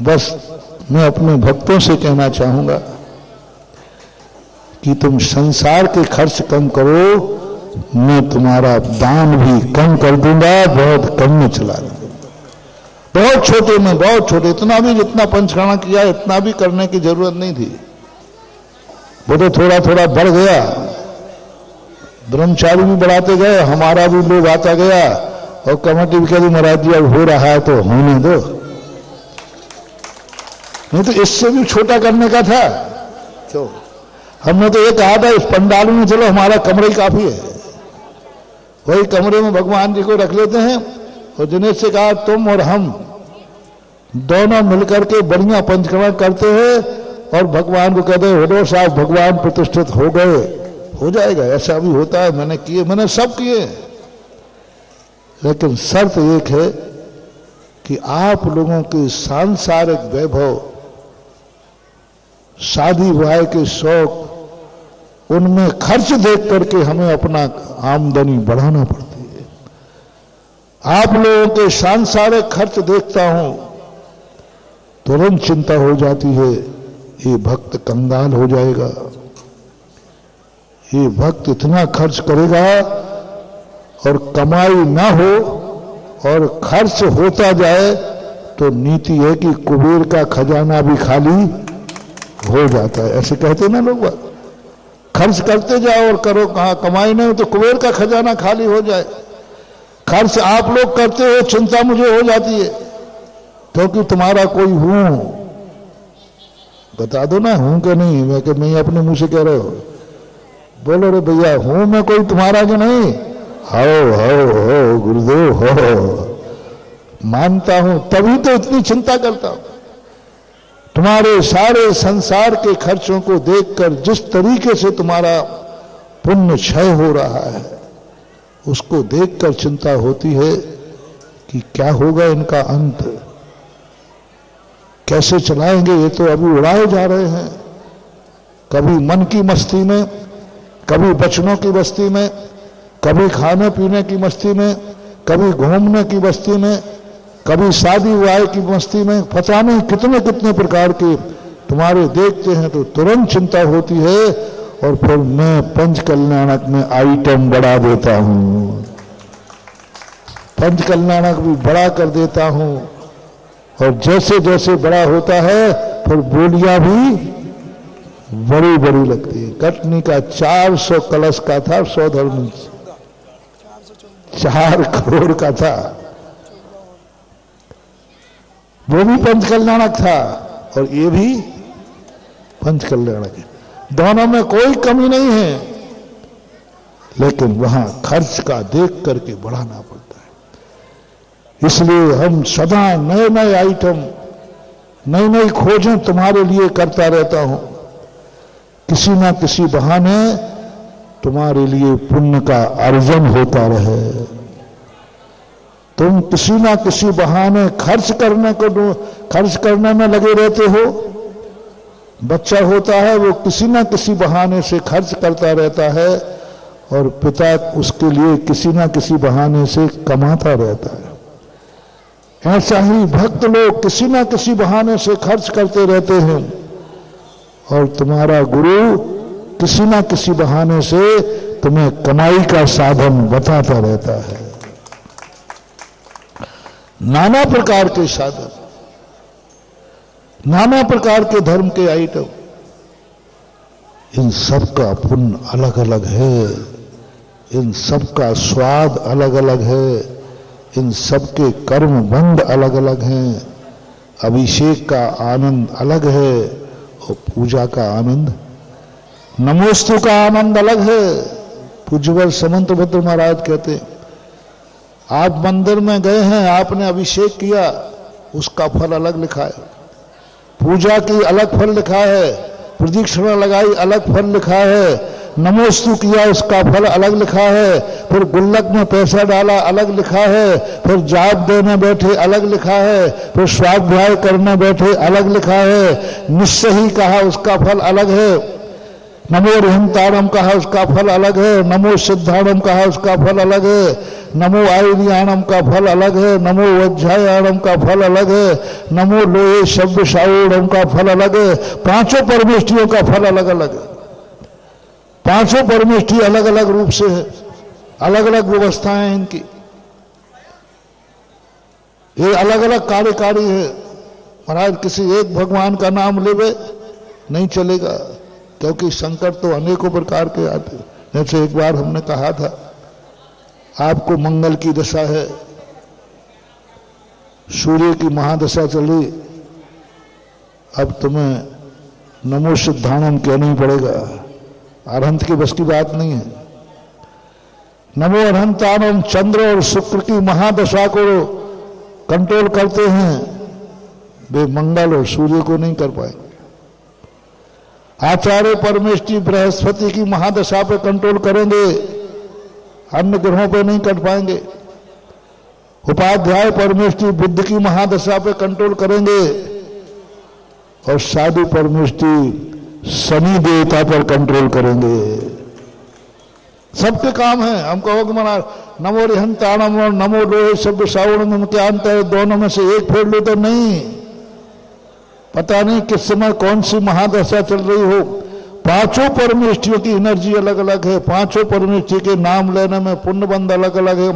बस मैं अपने भक्तों से कहना चाहूंगा कि तुम संसार के खर्च कम करो, मैं तुम्हारा दान भी कम कर दूंगा, बहुत कम में चला दूंगा। बहुत छोटे, इतना भी जितना पंचकर्मा किया इतना भी करने की जरूरत नहीं थी। वो तो थोड़ा थोड़ा बढ़ गया, ब्रह्मचारी भी बढ़ाते गए, हमारा भी लोग आता गया, और कमेटी भी कही महाराज जी अब हो रहा है तो होने दो, नहीं तो इससे भी छोटा करने का था। क्यों? हमने तो ये कहा था इस पंडाल में चलो हमारा कमरा ही काफी है, वही कमरे में भगवान जी को रख लेते हैं। और दिनेश से कहा तुम और हम दोनों मिलकर के बढ़िया पंचकर्मा करते हैं और भगवान को कहते हैं हो साहब भगवान प्रतिष्ठित हो गए, हो जाएगा। ऐसा भी होता है, मैंने सब किए। लेकिन शर्त एक है कि आप लोगों के सांसारिक वैभव, शादी विवाह के शौक, उनमें खर्च देख करके हमें अपना आमदनी बढ़ाना पड़ती है। आप लोगों के सांसारिक खर्च देखता हूं, तुरंत चिंता हो जाती है, ये भक्त कंगाल हो जाएगा, ये भक्त इतना खर्च करेगा और कमाई ना हो और खर्च होता जाए तो नीति है कि कुबेर का खजाना भी खाली हो जाता है। ऐसे कहते ना लोग, खर्च करते जाओ और करो, कहाँ कमाई नहीं तो कुबेर का खजाना खाली हो जाए। खर्च आप लोग करते हो, चिंता मुझे हो जाती है क्योंकि तुम्हारा कोई हूं, बता दो ना हूं कि नहीं। मैं अपने मुंह से कह रहा हूं, बोलो रे भैया हूं मैं कोई तुम्हारा कि नहीं? हो गुरुदेव हो, मानता हूं, तभी तो इतनी चिंता करता हूं। तुम्हारे सारे संसार के खर्चों को देखकर जिस तरीके से तुम्हारा पुण्य क्षय हो रहा है, उसको देखकर चिंता होती है कि क्या होगा इनका अंत, कैसे चलाएंगे। ये तो अभी उड़ाए जा रहे हैं, कभी मन की मस्ती में, कभी बचनों की मस्ती में, कभी खाने पीने की मस्ती में, कभी घूमने की मस्ती में, कभी शादी विवाह की मस्ती में, पता नहीं कितने कितने प्रकार के तुम्हारे देखते हैं तो तुरंत चिंता होती है। और फिर मैं पंचकल्याणक में आइटम बढ़ा देता हूं, पंचकल्याणक भी बड़ा कर देता हूं, और जैसे जैसे बड़ा होता है फिर बोलियां भी बड़ी बड़ी लगती है। कटनी का 400 कलश का था, 100 धर्म 4 करोड़ का था, वो भी पंचकल्याणक था और ये भी पंचकल्याणक है। दोनों में कोई कमी नहीं है, लेकिन वहां खर्च का देख करके बढ़ाना पड़ता है। इसलिए हम सदा नए नए आइटम, नई नई खोजें तुम्हारे लिए करता रहता हूं। किसी ना किसी बहाने तुम्हारे लिए पुण्य का अर्जन होता रहे। तुम किसी ना किसी बहाने खर्च करने में लगे रहते हो। बच्चा होता है वो किसी ना किसी बहाने से खर्च करता रहता है और पिता उसके लिए किसी ना किसी बहाने से कमाता रहता है। ऐसा ही भक्त लोग किसी ना किसी बहाने से खर्च करते रहते हैं और तुम्हारा गुरु किसी ना किसी बहाने से तुम्हें कमाई का साधन बताता रहता है। नाना प्रकार के साधन, नाना प्रकार के धर्म के आइटम, इन सब का पुण्य अलग अलग है, इन सब का स्वाद अलग अलग है, इन सब के कर्म बंध अलग अलग हैं। अभिषेक का आनंद अलग है और पूजा का आनंद, नमोस्तु का आनंद अलग है। पूज्यवर समंतभद्र महाराज कहते हैं, आप मंदिर में गए हैं, आपने अभिषेक किया, उसका फल अलग लिखा है, पूजा की अलग फल लिखा है, प्रदक्षिणा लगाई अलग फल लिखा है, नमोस्तु किया उसका फल अलग लिखा है, फिर गुल्लक में पैसा डाला अलग लिखा है, फिर जाप देने बैठे अलग लिखा है, फिर स्वाध्याय करने बैठे अलग लिखा है, निस्सही कहा उसका फल अलग है, नमो रिहंतारम कहा उसका फल अलग है, नमो सिद्धाणम कहा उसका फल अलग है, नमो आयुर्याणम का फल अलग है, नमो वज्रायाणम का फल अलग है, नमो लोहे शब्द शाऊणम का फल अलग है। पांचों परमेष्ठियों का फल अलग अलग है। पांचों परमेष्ठी अलग अलग रूप से है, अलग अलग व्यवस्थाएं हैं इनकी, ये अलग अलग कार्यकारी है। महाराज किसी एक भगवान का नाम लेवे नहीं चलेगा, क्योंकि संकट तो अनेकों प्रकार के आते। जैसे एक बार हमने कहा था, आपको मंगल की दशा है, सूर्य की महादशा चली, अब तुम्हें नमो सिद्धाणम कहना ही पड़ेगा, अरहंत की बस की बात नहीं है। नमो अरहंतानम चंद्र और शुक्र की महादशा को कंट्रोल करते हैं, वे मंगल और सूर्य को नहीं कर पाएंगे। आचार्य परमेष्ठी बृहस्पति की महादशा पे कंट्रोल करेंगे, अन्य ग्रहों पे नहीं कर पाएंगे। उपाध्याय परमेष्ठी बुद्ध की महादशा पे कंट्रोल करेंगे, और साधु परमेष्ठी शनि देवता पर कंट्रोल करेंगे। सबके काम है। हम कहोगे महाराज नमो रिहंताणम और नमो लोहे शब्द सावण में क्या अंतर है, दोनों में से एक फेर लो तो नहीं, पता नहीं किस समय कौन सी महादशा चल रही हो। पांचों परमेष्ठियों की एनर्जी अलग अलग है, पांचों परमेष्ठी के नाम लेने में पुण्यबंध अलग अलग है,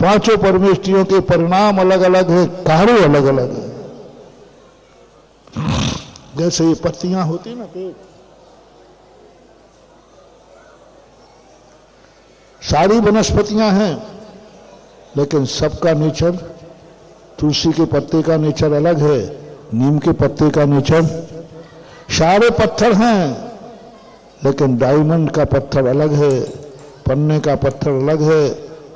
पांचों परमेष्ठियों के परिणाम अलग अलग है, कार्य अलग अलग है। जैसे ये पत्तियां होती ना पेड़, सारी वनस्पतियां हैं, लेकिन सबका नेचर, तुलसी के पत्ते का नेचर अलग है, नीम के पत्ते का नेचर, सारे पत्थर हैं, लेकिन डायमंड का पत्थर अलग है, पन्ने का पत्थर अलग है,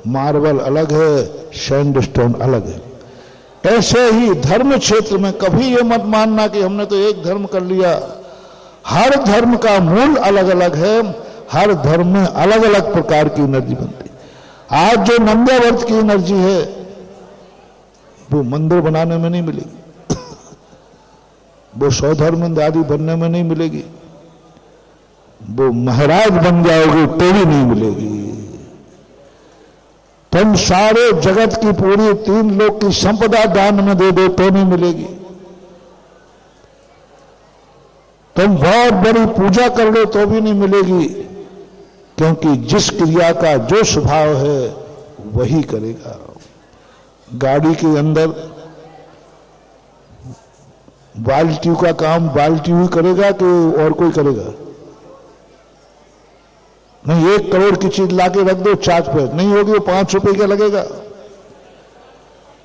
मार्बल अलग है, सैंडस्टोन अलग है। ऐसे ही धर्म क्षेत्र में कभी ये मत मानना कि हमने तो एक धर्म कर लिया। हर धर्म का मूल अलग अलग है, हर धर्म में अलग अलग प्रकार की एनर्जी बनती है। आज जो नंद्यावर्त की एनर्जी है वो मंदिर बनाने में नहीं मिलेगी, वो सौधर्म आदि बनने में नहीं मिलेगी, वो महाराज बन जाओगे तो भी नहीं मिलेगी। तुम सारे जगत की पूरी 3 लोक की संपदा दान में दे दो तो नहीं मिलेगी। तुम बहुत बड़ी पूजा कर लो तो भी नहीं मिलेगी, क्योंकि जिस क्रिया का जो स्वभाव है वही करेगा। गाड़ी के अंदर बाल्टी का काम बाल्टी ही करेगा कि और कोई करेगा? नहीं, 1 करोड़ की चीज लाके रख दो चाक पे, नहीं होगी, वो 5 रुपए का लगेगा।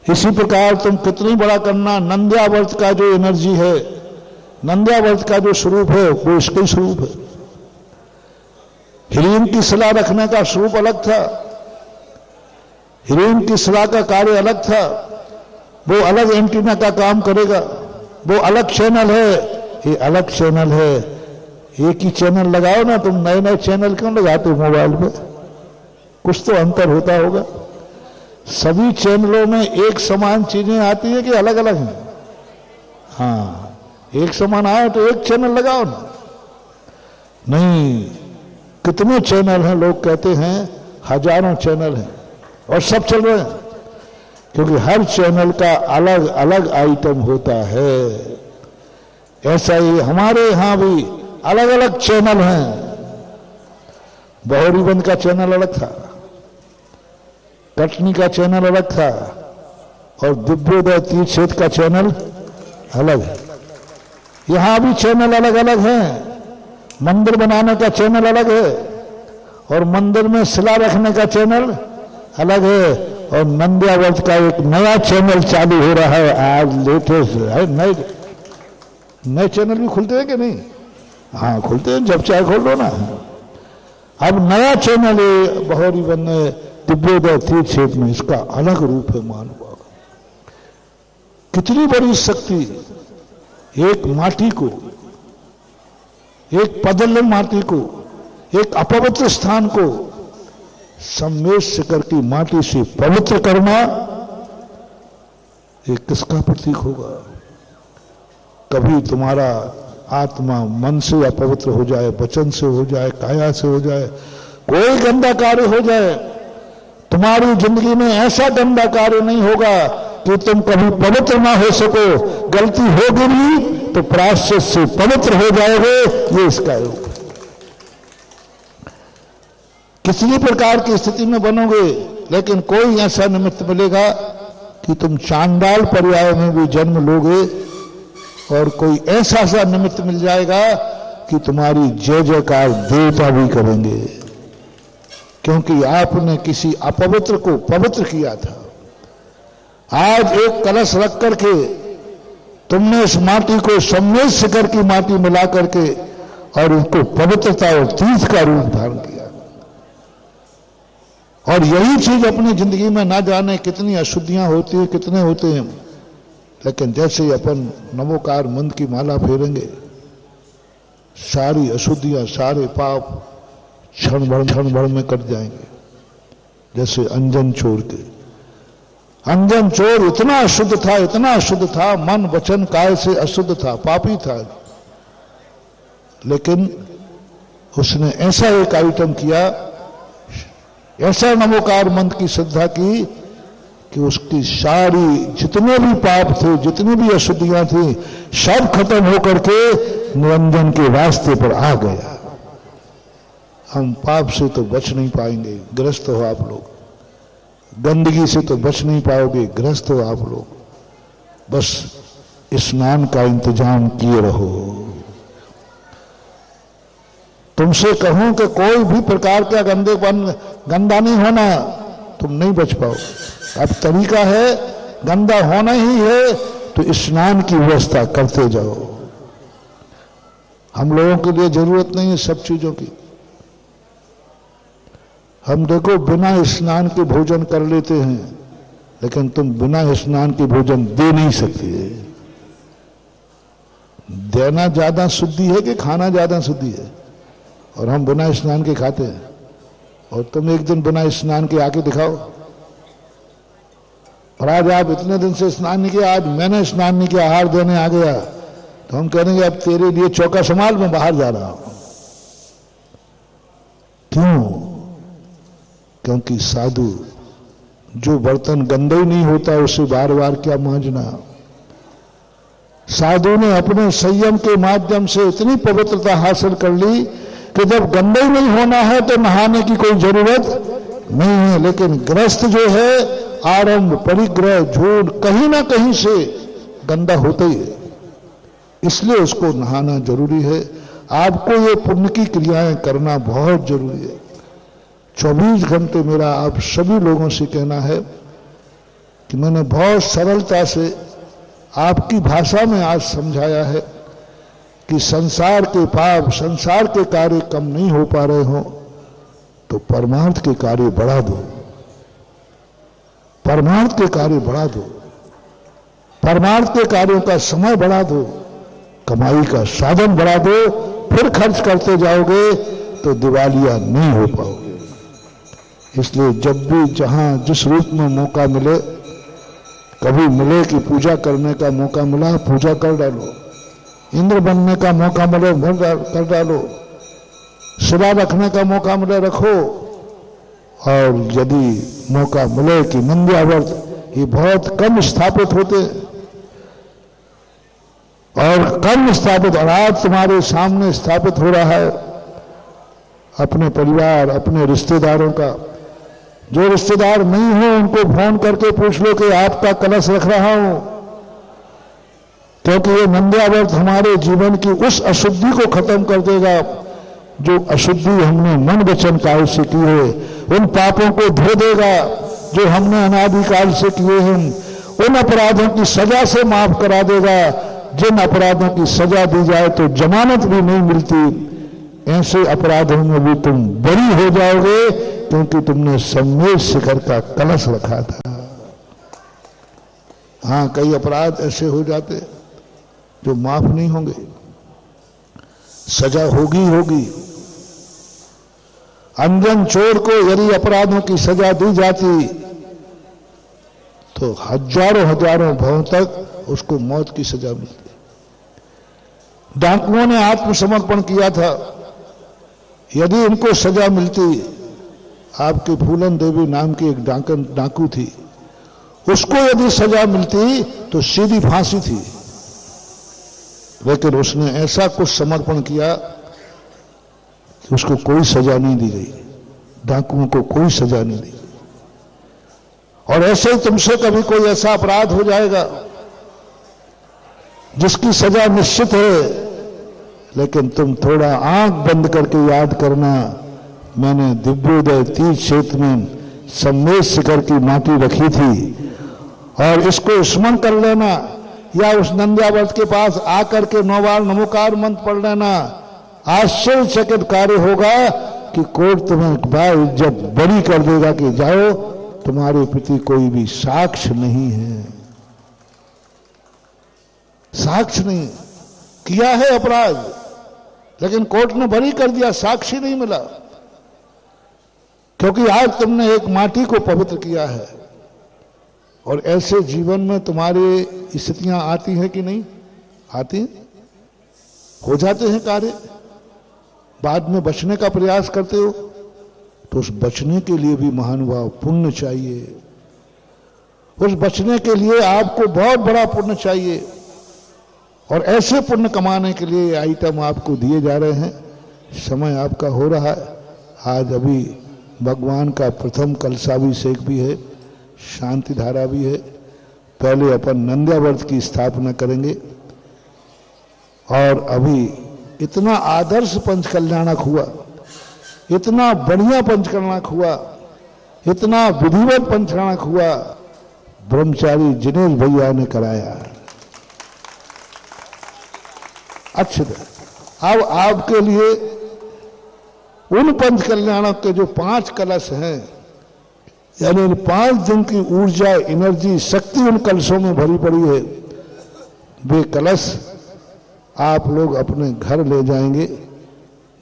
इसी प्रकार तुम कितनी बड़ा करना, नंद्यावर्त का जो एनर्जी है, नंद्यावर्त का जो स्वरूप है वो इसका ही स्वरूप है। हिरीन की शिला रखने का स्वरूप अलग था, हिरीन की शिला का कार्य अलग था, वो अलग एंटीना का काम करेगा, वो अलग चैनल है, ये अलग चैनल है। एक ही चैनल लगाओ ना, तुम नए नए चैनल क्यों लगाते हो मोबाइल पे? कुछ तो अंतर होता होगा। सभी चैनलों में एक समान चीजें आती है कि अलग अलग हैं? हाँ, एक समान आए तो एक चैनल लगाओ ना। नहीं, कितने चैनल हैं? लोग कहते हैं हजारों चैनल हैं और सब चल रहे हैं, क्योंकि हर चैनल का अलग अलग आइटम होता है। ऐसा ही हमारे यहां भी अलग अलग चैनल हैं। बहोरीबंद का चैनल अलग था, कटनी का चैनल अलग था, और दिव्योदय तीर्थ क्षेत्र का चैनल अलग है। यहां भी चैनल अलग अलग हैं। मंदिर बनाने का चैनल अलग है, और मंदिर में शिला रखने का चैनल अलग है। और नंद्यावर्त का एक नया चैनल चालू हो रहा है, आज लेटेस्ट है। नए चैनल भी खुलते हैं कि नहीं? हाँ, खुलते हैं, जब चाहे खोल लो ना। अब नया चैनल है बहोरीबंद में, दिव्योदय तीर्थ क्षेत्र में, इसका अलग रूप है। मानव कितनी बड़ी शक्ति, एक माटी को, एक पदल माटी को, एक अपवित्र स्थान को सम्मेद शिखर की माटी से पवित्र करना, ये किसका प्रतीक होगा? कभी तुम्हारा आत्मा मन से अपवित्र हो जाए, वचन से हो जाए, काया से हो जाए, कोई गंदा कार्य हो जाए, तुम्हारी जिंदगी में ऐसा गंदा कार्य नहीं होगा कि तुम कभी पवित्र ना हो सको। गलती होगी भी तो प्रायश्चित से पवित्र हो जाओगे, ये इसका योग। किसी प्रकार की स्थिति में बनोगे, लेकिन कोई ऐसा निमित्त मिलेगा कि तुम चांडाल पर्याय में भी जन्म लोगे, और कोई ऐसा सा निमित्त मिल जाएगा कि तुम्हारी जय जयकार देवता भी करेंगे, क्योंकि आपने किसी अपवित्र को पवित्र किया था। आज एक कलश रख करके तुमने इस माटी को सम्मेद शिखर की माटी मिला करके और उसको पवित्रता और तीर्थ का रूप धारण किया। और यही चीज अपनी जिंदगी में ना जाने कितनी अशुद्धियां होती है, कितने होते हैं, लेकिन जैसे ही अपन नमोकार मंत्र की माला फेरेंगे, सारी अशुद्धियां, सारे पाप क्षण भर में कट जाएंगे। जैसे अंजन चोर के, अंजन चोर इतना अशुद्ध था, इतना अशुद्ध था, मन वचन काय से अशुद्ध था, पापी था, लेकिन उसने ऐसा एक आइटम किया, ऐसा नमोकार मंत्र की श्रद्धा की कि उसकी सारी जितने भी पाप थे, जितनी भी अशुद्धियां थी, सब खत्म होकर के निरंजन के रास्ते पर आ गया। हम पाप से तो बच नहीं पाएंगे, ग्रस्त हो आप लोग। गंदगी से तो बच नहीं पाओगे, ग्रस्त हो आप लोग। बस स्नान का इंतजाम किए रहो। तुमसे कहूं कि कोई भी प्रकार का गंदा नहीं होना, तुम नहीं बच पाओगे। अब तरीका है, गंदा होना ही है तो स्नान की व्यवस्था करते जाओ। हम लोगों के लिए जरूरत नहीं है सब चीजों की। हम देखो बिना स्नान के भोजन कर लेते हैं, लेकिन तुम बिना स्नान के भोजन दे नहीं सकते। देना ज्यादा शुद्धि है कि खाना ज्यादा शुद्धि है? और हम बिना स्नान के खाते हैं। और तुम एक दिन बिना स्नान के आके दिखाओ। और आज आप इतने दिन से स्नान नहीं किया, आज मैंने स्नान नहीं किया, आहार देने आ गया, तो हम कहेंगे अब तेरे लिए चौका संभाल, मैं बाहर जा रहा हूं। क्यों? क्योंकि साधु जो बर्तन गंदा ही नहीं होता उसे बार बार क्या मांजना। साधु ने अपने संयम के माध्यम से इतनी पवित्रता हासिल कर ली कि जब गंदा ही नहीं होना है तो नहाने की कोई जरूरत नहीं है। लेकिन ग्रस्त जो है, आरंभ, परिग्रह, झूठ, कहीं ना कहीं से गंदा होता ही है, इसलिए उसको नहाना जरूरी है। आपको ये पुण्य की क्रियाएं करना बहुत जरूरी है। 24 घंटे मेरा आप सभी लोगों से कहना है कि मैंने बहुत सरलता से आपकी भाषा में आज समझाया है कि संसार के पाप, संसार के कार्य कम नहीं हो पा रहे हो तो परमार्थ के कार्य बढ़ा दो, परमार्थ के कार्य बढ़ा दो, परमार्थ के कार्यों का समय बढ़ा दो, कमाई का साधन बढ़ा दो। फिर खर्च करते जाओगे तो दिवालिया नहीं हो पाओगे। इसलिए जब भी जहां जिस रूप में मौका मिले, कभी मिले कि पूजा करने का मौका मिला, पूजा कर डालो। इंद्र बनने का मौका मिले, कर डालो। सेवा रखने का मौका मिले, रखो। और यदि मौका मिले कि नंद्याव्रत, ये बहुत कम स्थापित होते और कम स्थापित, और आज तुम्हारे सामने स्थापित हो रहा है। अपने परिवार, अपने रिश्तेदारों का, जो रिश्तेदार नहीं हो उनको फोन करके पूछ लो कि आपका कलश रख रहा हूं, क्योंकि ये नंद्याव्रत हमारे जीवन की उस अशुद्धि को खत्म कर देगा जो अशुद्धि हमने मन वचन काल से की है। उन पापों को धो देगा जो हमने अनादिकाल से किए हैं। उन अपराधों की सजा से माफ करा देगा जिन अपराधों की सजा दी जाए तो जमानत भी नहीं मिलती। ऐसे अपराधों में भी तुम बरी हो जाओगे, क्योंकि तुमने सम्मेद शिखर का कलश रखा था। हाँ, कई अपराध ऐसे हो जाते जो माफ नहीं होंगे, सजा होगी होगी। अंजन चोर को यदि अपराधों की सजा दी जाती तो हजारों हजारों भवों तक उसको मौत की सजा मिलती। डाकुओं ने आत्मसमर्पण किया था, यदि इनको सजा मिलती, आपकी फूलन देवी नाम की एक डाकू थी, उसको यदि सजा मिलती तो सीधी फांसी थी, लेकिन उसने ऐसा कुछ समर्पण किया कि उसको कोई सजा नहीं दी गई, डाकुओं को कोई सजा नहीं दी गई। और ऐसे ही तुमसे कभी कोई ऐसा अपराध हो जाएगा जिसकी सजा निश्चित है, लेकिन तुम थोड़ा आंख बंद करके याद करना, मैंने दिव्योदय तीर्थ क्षेत्र में सम्मेद शिखर की माटी रखी थी, और इसको स्मरण कर लेना, या उस नंद्यावर्त के पास आकर के 9 बार नमोकार मंत्र पढ़ लेना। आश्चर्यचकित कार्य होगा कि कोर्ट तुम्हें बार जब बरी कर देगा कि जाओ, तुम्हारे प्रति कोई भी साक्ष्य नहीं है, साक्ष्य नहीं, किया है अपराध लेकिन कोर्ट ने बरी कर दिया, साक्षी नहीं मिला, क्योंकि आज तुमने एक माटी को पवित्र किया है। और ऐसे जीवन में तुम्हारी स्थितियां आती हैं कि नहीं आती? हो जाते हैं कार्य, बाद में बचने का प्रयास करते हो, तो उस बचने के लिए भी महानुभाव पुण्य चाहिए। उस बचने के लिए आपको बहुत बड़ा पुण्य चाहिए, और ऐसे पुण्य कमाने के लिए ये आइटम आपको दिए जा रहे हैं। समय आपका हो रहा है। आज अभी भगवान का प्रथम कलशाभिषेक भी है, शांति धारा भी है। पहले अपन नंद्यावर्त की स्थापना करेंगे, और अभी इतना आदर्श पंचकल्याणक हुआ, इतना बढ़िया पंचकल्याणक हुआ, इतना विधिवत पंचकल्याणक हुआ, ब्रह्मचारी जिनेश भैया ने कराया। अच्छा, अब आपके लिए उन पंचकल्याणक के जो 5 कलश हैं, यानी 5 दिन की ऊर्जा, एनर्जी, शक्ति उन कलशों में भरी पड़ी है, वे कलश आप लोग अपने घर ले जाएंगे,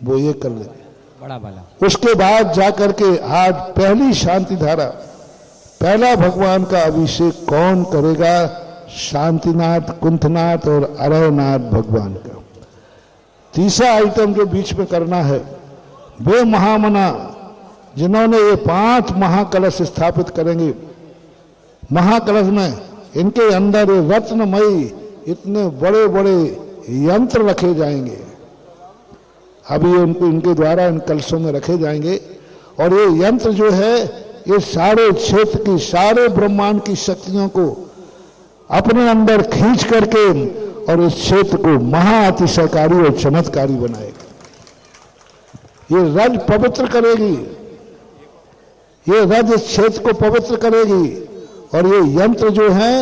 वो ये कर लेंगे बड़ा भला। उसके बाद जाकर के आज पहली शांति धारा, पहला भगवान का अभिषेक कौन करेगा? शांतिनाथ, कुंथनाथ और अरयनाथ भगवान का। तीसरा आइटम जो बीच में करना है, वे महामना जिन्होंने ये 5 महाकलश स्थापित करेंगे। महाकलश में इनके अंदर रत्नमयी इतने बड़े बड़े यंत्र रखे जाएंगे, अभी उनको इनके द्वारा इन कलशों में रखे जाएंगे। और ये यंत्र जो है, ये सारे क्षेत्र की, सारे ब्रह्मांड की शक्तियों को अपने अंदर खींच करके और इस क्षेत्र को महाअतिशयकारी और चमत्कारी बनाएगा। ये रज पवित्र करेगी, ये रज इस क्षेत्र को पवित्र करेगी, और ये यंत्र जो है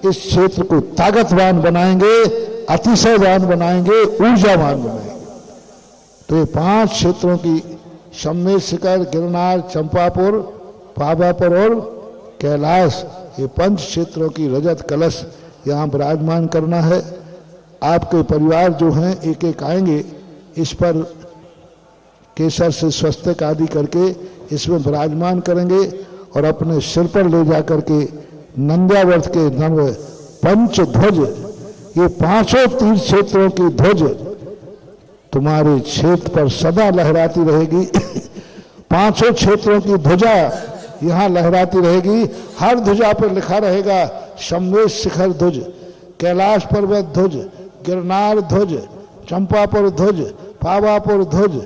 इस क्षेत्र को ताकतवान बनाएंगे, अतिशयवान बनाएंगे, ऊर्जावान बनाएंगे। तो ये 5 क्षेत्रों की, सम्मेद शिखर, गिरनार, चंपापुर, पावापुर और कैलाश, ये 5 क्षेत्रों की रजत कलश यहाँ विराजमान करना है। आपके परिवार जो हैं एक एक आएंगे, इस पर केसर से स्वस्तिक आदि करके इसमें विराजमान करेंगे, और अपने सिर पर ले जाकर के नंद्यावर्त के नव पंच ध्वज, ये 5 तीर्थ क्षेत्रों की ध्वज तुम्हारे क्षेत्र पर सदा लहराती रहेगी। 5 क्षेत्रों की ध्वजा यहाँ लहराती रहेगी। हर ध्वजा पर लिखा रहेगा सम्मेद शिखर ध्वज, कैलाश पर्वत ध्वज, गिरनार ध्वज, चंपापुर ध्वज, पावापुर ध्वज।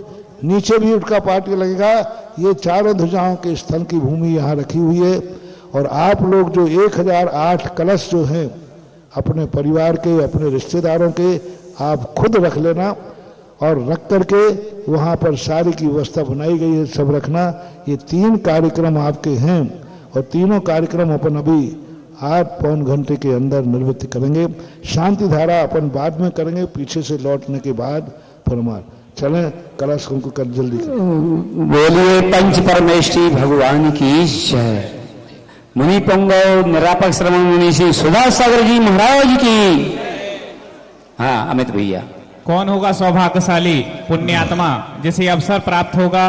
नीचे भी उनका पाठी लगेगा। ये 4 ध्वजाओं के स्थल की भूमि यहाँ रखी हुई है। और आप लोग जो 1008 कलश जो हैं अपने परिवार के, अपने रिश्तेदारों के, आप खुद रख लेना, और रख करके वहाँ पर सारी की व्यवस्था बनाई गई है, सब रखना। ये 3 कार्यक्रम आपके हैं, और तीनों कार्यक्रम अपन अभी 8-9 घंटे के अंदर निर्वृत्त करेंगे। शांति धारा अपन बाद में करेंगे, पीछे से लौटने के बाद फरमान। चलें, कलश को कर जल्दी बोलिए पंच परमेष्ठी भगवान की जय। मुनि पंगव निरापक श्रवण मुनि श्री सुधा सागर जी महाराज की। हाँ अमित भैया, कौन होगा सौभाग्यशाली पुण्यात्मा जिसे अवसर प्राप्त होगा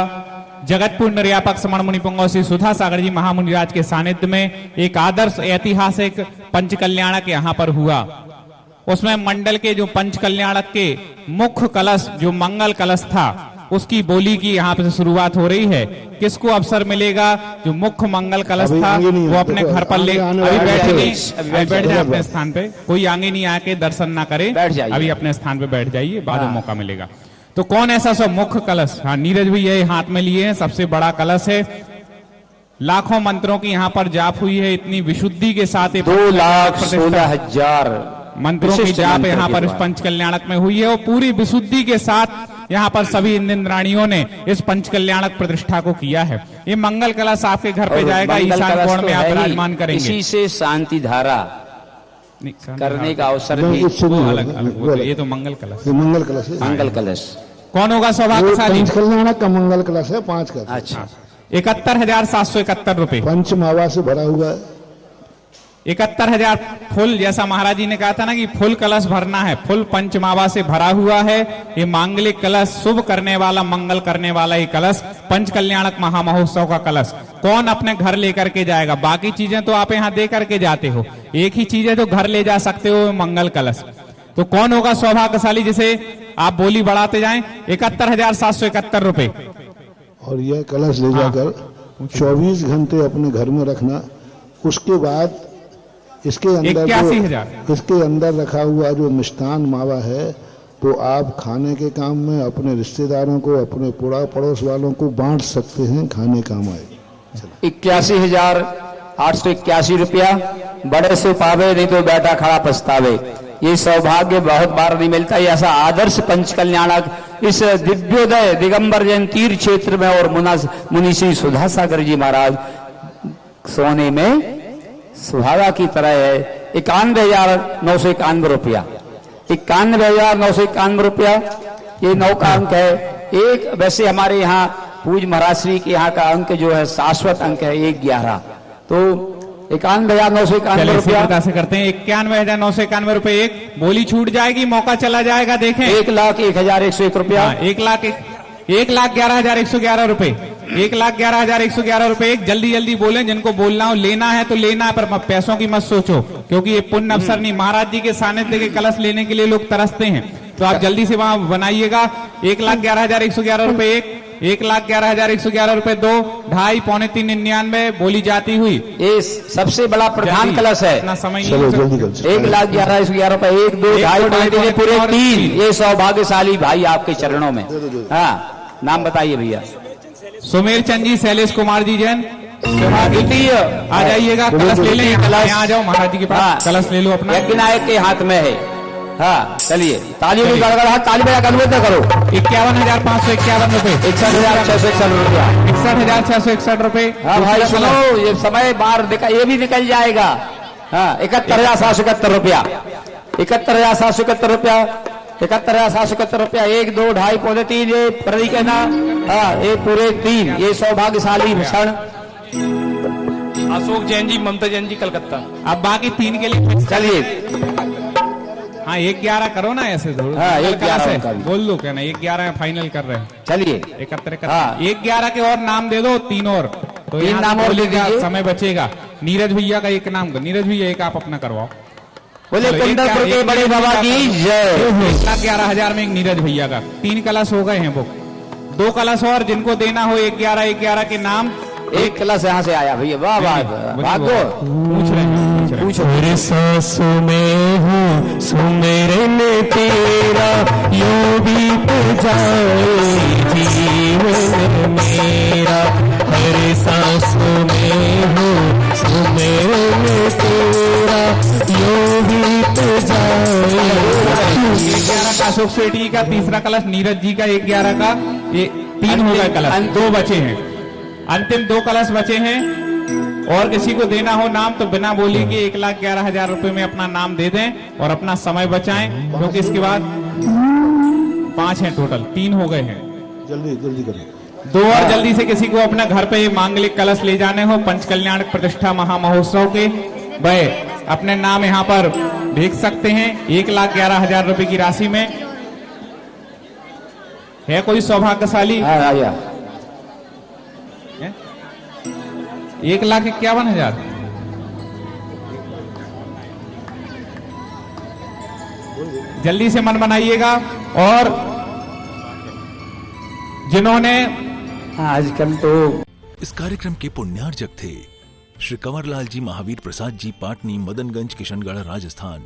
जगतपुर निर्यापक श्रमण मुनिपुंगव श्री सुधा सागर जी महामुनिराज के सानिध्य में एक आदर्श ऐतिहासिक पंच कल्याणक यहाँ पर हुआ। उसमें मंडल के जो पंच कल्याणक के मुख्य कलश जो मंगल कलश था उसकी बोली की यहाँ पे शुरुआत हो रही है। किसको अवसर मिलेगा? जो मुख्य मंगल कलश था वो अपने घर पर ले अभी बैठ जाए अपने स्थान पे, कोई आगे नहीं आके दर्शन ना करे, अभी अपने स्थान पे बैठ जाइए, बाद में मौका मिलेगा। तो कौन ऐसा सब मुख्य कलश? हाँ, नीरज भी ये हाथ में लिए हैं, सबसे बड़ा कलश है। लाखों मंत्रों की यहाँ पर जाप हुई है, इतनी विशुद्धि के साथ 2,16,000 मंत्रों की जाप यहाँ पर इस पंच कल्याणक में हुई है और पूरी विशुद्धि के साथ यहाँ पर सभी इंद्राणियों ने इस पंच कल्याणक प्रतिष्ठा को किया है। ये मंगल कलश आपके घर पे जाएगा, ईशान कोण में आप विराजमान करेंगे। इसी से शांति धारा करने का अवसर भी अलग, ये तो मंगल कलश, मंगल कलश है। मंगल कलश कौन होगा सौभाग्यशाली? पंच कल्याणक का मंगल कलश है, 5 का। अच्छा, 71,771 रुपए पंचमावा से भरा हुआ है। 71,000 फुल, जैसा महाराज जी ने कहा था ना कि फुल कलश भरना है, फुल पंचमावा से भरा हुआ है। ये मांगलिक कलश, शुभ करने वाला, मंगल करने वाला ये कलश, पंच कल्याणक महामहोत्सव का कलश कौन अपने घर लेकर के जाएगा? बाकी चीजें तो आप यहाँ दे करके जाते हो, एक ही चीज है जो घर ले जा सकते हो, मंगल कलश। तो कौन होगा सौभाग्यशाली जिसे आप बोली बढ़ाते जाएं? 71,771 रुपए। और यह कलश ले जाकर 24 घंटे अपने घर में रखना। उसके बाद इसके अंदर 81,000 इसके अंदर रखा हुआ जो मिष्ठान मावा है तो आप खाने के काम में अपने रिश्तेदारों को, अपने पूरा पड़ोस वालों को बांट सकते हैं, खाने काम आए। 81,881 रुपया। बड़े से पावे नहीं तो बेटा खड़ा पछतावे। ये सौभाग्य बहुत बार नहीं मिलता। ये ऐसा आदर्श पंच कल्याणक इस दिव्योदय दिगंबर जैन तीर्थ क्षेत्र में और मुनि श्री सुधा सागर जी महाराज सोने में सुहागा की तरह है। 91,991 रुपया, 91,991 रुपया ये 9 का अंक है। एक वैसे हमारे यहाँ पूज महाराज श्री के यहाँ का अंक जो है शाश्वत अंक है 111, तो 91,991 रुपया से करते हैं। 91,991 रुपए। एक बोली छूट जाएगी, मौका चला जाएगा, देखें। 1,01,101 रुपया। 1,11,111 रुपए। 1,11,111 रुपए। एक जल्दी जल्दी बोलें, जिनको बोलना हो, लेना है तो लेना है, पर पैसों की मत सोचो, क्योंकि ये पुण्य अवसर नहीं। महाराज जी के सानिध्य के कलश लेने के लिए लोग तरसते हैं, तो आप जल्दी से वहां बनाइएगा। 1,11,111 रुपए। 1,11,111 रुपए। 2, 2.5, 3.99 बोली जाती हुई। ये सबसे बड़ा प्रधान कलश है। इतना समय 1,11,111 रुपए। 1, 2, 2.5 पूरे 3। ये सौभाग्यशाली भाई आपके चरणों में। हाँ, नाम बताइए भैया। सुमेर चंद जी, शैलेश कुमार जी जैन, द्वितीय। आ जाइएगा, कलश ले लें। कलश आ जाओ महाराज जी के पास, कलश ले लो अपना। यज्ञनायक के हाथ में है। हाँ, चलिए तालियों की गड़गड़ाहट, ताली बजा गलबत करो। 51,551 रुपए। 61,661 रुपया। 61,661 रुपए। हाँ भाई सुनो, ये समय बाहर ये भी निकल जाएगा। हाँ, 71,771 रुपया। 71,771 रुपया। 71,771 रुपया। 1, 2, 2.5 पौधे 3। ये प्रति कहना, हाँ, ये पूरे 3। ये सौभाग्यशाली क्षण। अशोक जैन जी, ममता जैन जी, कलकत्ता। अब बाकी 3 के लिए चलिए। हाँ, 1,11 करो ना ऐसे। हाँ, 1,11 बोल लो, क्या ना 1,11 फाइनल कर रहे हैं। चलिए 71 हाँ। 1,11 के और नाम दे दो, 3 और, तो 3 नाम और ले लीजिए, समय बचेगा। नीरज भैया का एक नाम, नीरज भैया एक आप अपना करवाओ। बोले कुंदरपुर के बड़े बाबा की जय। 1,11,000 में एक नीरज भैया का 3 कलश हो गए हैं बुक। 2 कलश और जिनको देना हो 1,11,111 के नाम। एक कलश यहाँ से आया भैया। वाह वाह, भागो। पूछ रहे हैं, पूछो। मेरे सांसों में हूँ सुमेरन तेरा, यूं बीत जाए जीवन मेरा। हर सांसों में हूँ सुमेरन तेरा, यूं बीत जाए। 1,11 का अशोक सेठी का, तीसरा कलश नीरज जी का 1,11 का। ये 3 हो गए कलश, 2 बचे हैं। अंतिम 2 कलश बचे हैं। और किसी को देना हो नाम तो बिना बोली कि 1,11,000 रुपए में अपना नाम दे दें और अपना समय बचाएं, क्योंकि इसके बाद 5 हैं टोटल, 3 हो गए हैं। जल्दी जल्दी करें। 2 और जल्दी से किसी को अपना घर पे मांगलिक कलश ले जाने हो पंच कल्याण प्रतिष्ठा महामहोत्सव के, वह अपने नाम यहाँ पर भेज सकते हैं। 1,11,000 रुपए की राशि में है कोई सौभाग्यशाली? 1,51,000। जल्दी से मन बनाइएगा। और जिन्होंने आजकल तो इस कार्यक्रम के पुण्यार्जक थे श्री कंवरलाल जी महावीर प्रसाद जी, पाटनी, मदनगंज, किशनगढ़, राजस्थान।